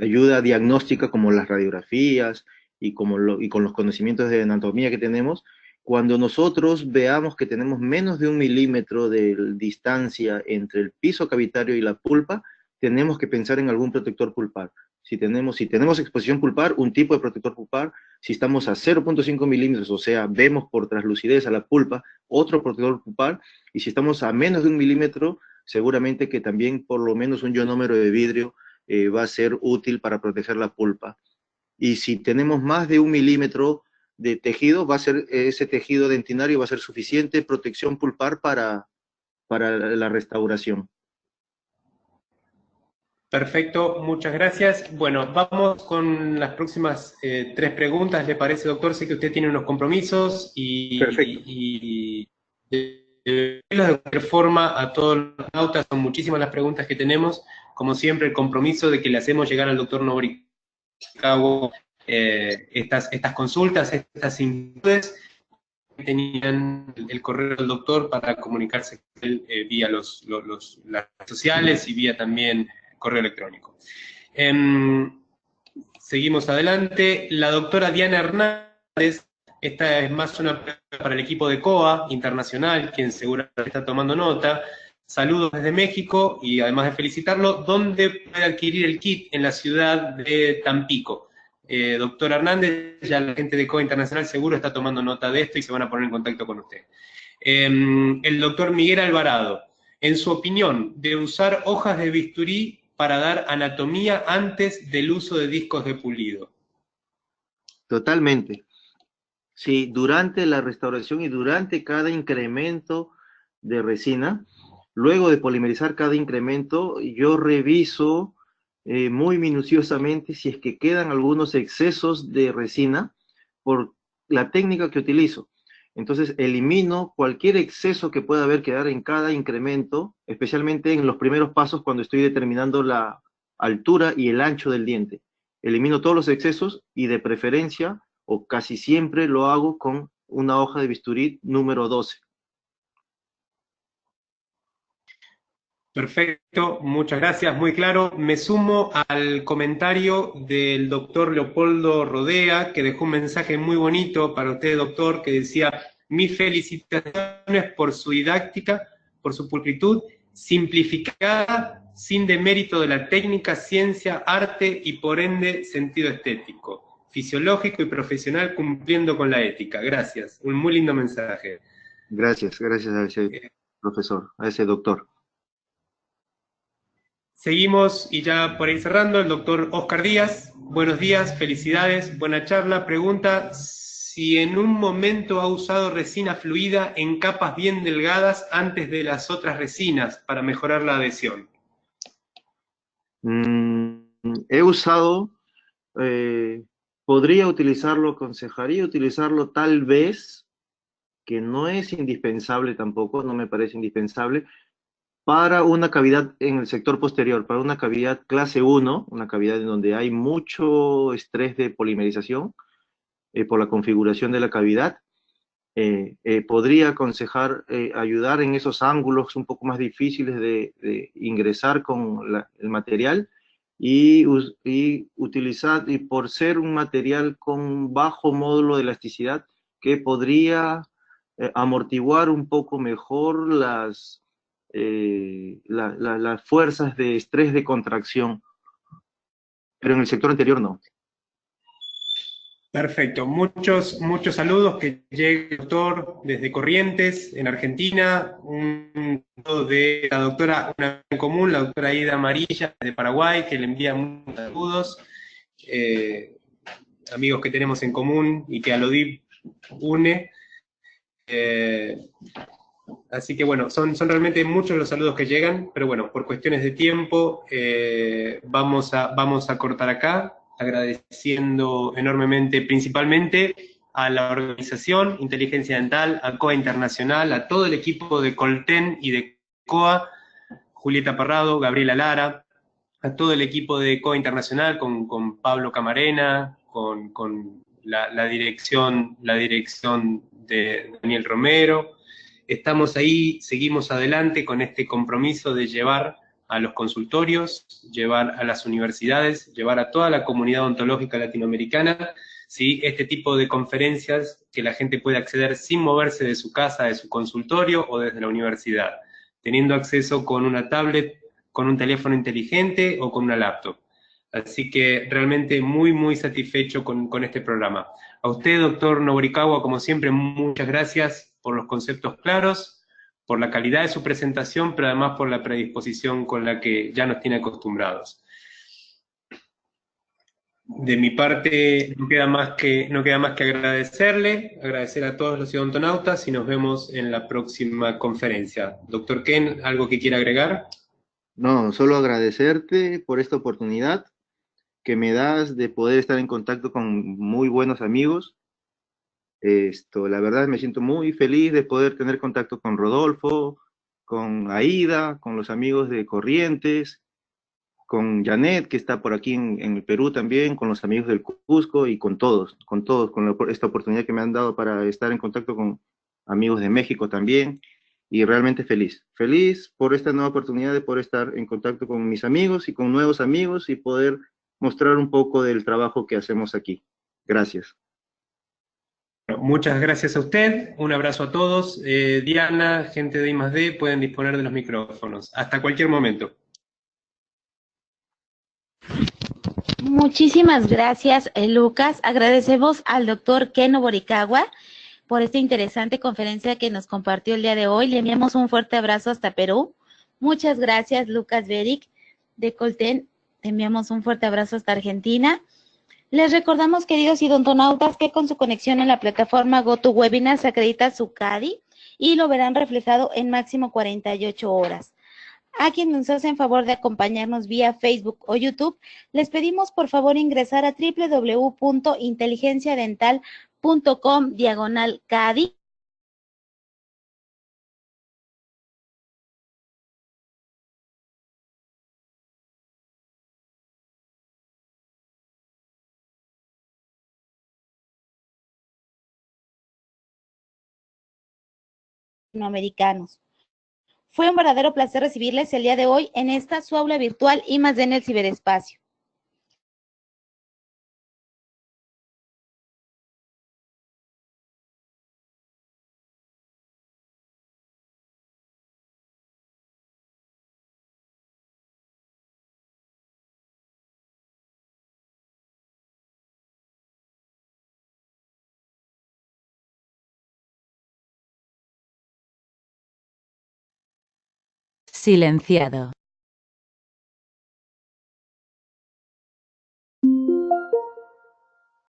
ayuda diagnóstica, como las radiografías y con los conocimientos de anatomía que tenemos. Cuando nosotros veamos que tenemos menos de 1 milímetro de distancia entre el piso cavitario y la pulpa, tenemos que pensar en algún protector pulpar. Si tenemos exposición pulpar, un tipo de protector pulpar. Si estamos a 0.5 milímetros, o sea, vemos por translucidez a la pulpa, otro protector pulpar, y si estamos a menos de 1 milímetro, seguramente que también por lo menos un ionómero de vidrio va a ser útil para proteger la pulpa. Y si tenemos más de 1 milímetro de tejido, va a ser ese tejido dentinario va a ser suficiente protección pulpar para la restauración. Perfecto, muchas gracias. Bueno, vamos con las próximas 3 preguntas, ¿le parece, doctor? Sé que usted tiene unos compromisos Perfecto. y de cualquier forma a todos los nautas, son muchísimas las preguntas que tenemos. Como siempre, el compromiso de que le hacemos llegar al doctor Noricabo estas consultas, estas inquietudes. Tenían el correo del doctor para comunicarse con él vía las redes sociales y vía también correo electrónico. Seguimos adelante. La doctora Diana Hernández, esta es más una pregunta para el equipo de COA internacional, quien seguramente está tomando nota. Saludos desde México y además de felicitarlo, ¿dónde puede adquirir el kit? En la ciudad de Tampico. Doctor Hernández, ya la gente de COA Internacional seguro está tomando nota de esto y se van a poner en contacto con usted. El doctor Miguel Alvarado, en su opinión, de usar hojas de bisturí para dar anatomía antes del uso de discos de pulido. Totalmente. Sí, durante la restauración y durante cada incremento de resina, luego de polimerizar cada incremento, yo reviso muy minuciosamente si es que quedan algunos excesos de resina por la técnica que utilizo. Entonces, elimino cualquier exceso que pueda haber quedar en cada incremento, especialmente en los primeros pasos cuando estoy determinando la altura y el ancho del diente. Elimino todos los excesos y de preferencia, o casi siempre lo hago con una hoja de bisturí número 12. Perfecto, muchas gracias, muy claro. Me sumo al comentario del doctor Leopoldo Rodea, que dejó un mensaje muy bonito para usted, doctor, que decía: mis felicitaciones por su didáctica, por su pulcritud, simplificada, sin demérito de la técnica, ciencia, arte y por ende sentido estético, fisiológico y profesional, cumpliendo con la ética. Gracias, un muy lindo mensaje. Gracias a ese profesor, a ese doctor. Seguimos y ya por ir cerrando, el doctor Oscar Díaz. Buenos días, felicidades, buena charla. Pregunta si en un momento ha usado resina fluida en capas bien delgadas antes de las otras resinas para mejorar la adhesión. he usado, podría utilizarlo, aconsejaría utilizarlo tal vez, que no es indispensable tampoco, no me parece indispensable, para una cavidad en el sector posterior, para una cavidad clase 1, una cavidad en donde hay mucho estrés de polimerización por la configuración de la cavidad. Podría aconsejar ayudar en esos ángulos un poco más difíciles de ingresar con el material y utilizar, y por ser un material con bajo módulo de elasticidad, que podría amortiguar un poco mejor las fuerzas de estrés de contracción, pero en el sector anterior no. Perfecto, muchos saludos que llegue el doctor desde Corrientes, en Argentina, un saludo de la doctora, una amiga en común, la doctora Ida Amarilla, de Paraguay, que le envía muchos saludos, amigos que tenemos en común y que Alodip une. Así que bueno, son realmente muchos los saludos que llegan, pero bueno, por cuestiones de tiempo vamos a cortar acá, agradeciendo enormemente, principalmente a la organización Inteligencia Dental, a COA Internacional, a todo el equipo de Colten y de COA, Julieta Parrado, Gabriela Lara, a todo el equipo de COA Internacional, con Pablo Camarena, con la dirección de Daniel Romero. Estamos ahí, seguimos adelante con este compromiso de llevar a los consultorios, llevar a las universidades, llevar a toda la comunidad odontológica latinoamericana, ¿sí? Este tipo de conferencias que la gente puede acceder sin moverse de su casa, de su consultorio o desde la universidad, teniendo acceso con una tablet, con un teléfono inteligente o con una laptop. Así que realmente muy satisfecho con este programa. A usted, doctor Noborikawa, como siempre, muchas gracias por los conceptos claros, por la calidad de su presentación, pero además por la predisposición con la que ya nos tiene acostumbrados. De mi parte, no queda más que agradecer a todos los odontonautas y nos vemos en la próxima conferencia. Doctor Ken, ¿algo que quiera agregar? No, solo agradecerte por esta oportunidad que me das de poder estar en contacto con muy buenos amigos. La verdad me siento muy feliz de poder tener contacto con Rodolfo, con Aida, con los amigos de Corrientes, con Janet, que está por aquí en el Perú también, con los amigos del Cusco y con todos, esta oportunidad que me han dado para estar en contacto con amigos de México también. Y realmente feliz por esta nueva oportunidad de poder estar en contacto con mis amigos y con nuevos amigos y poder mostrar un poco del trabajo que hacemos aquí. Gracias. Muchas gracias a usted, un abrazo a todos. Diana, gente de I+D, pueden disponer de los micrófonos. Hasta cualquier momento. Muchísimas gracias, Lucas. Agradecemos al doctor Ken Noborikawa por esta interesante conferencia que nos compartió el día de hoy. Le enviamos un fuerte abrazo hasta Perú. Muchas gracias, Lucas Beric de Colten. Te enviamos un fuerte abrazo hasta Argentina. Les recordamos, queridos odontonautas, que con su conexión en la plataforma GoToWebinar se acredita su CADI y lo verán reflejado en máximo 48 horas. A quienes nos hacen favor de acompañarnos vía Facebook o YouTube, les pedimos por favor ingresar a www.inteligenciadental.com/CADI latinoamericanos. Fue un verdadero placer recibirles el día de hoy en esta su aula virtual I+D en el ciberespacio. Silenciado.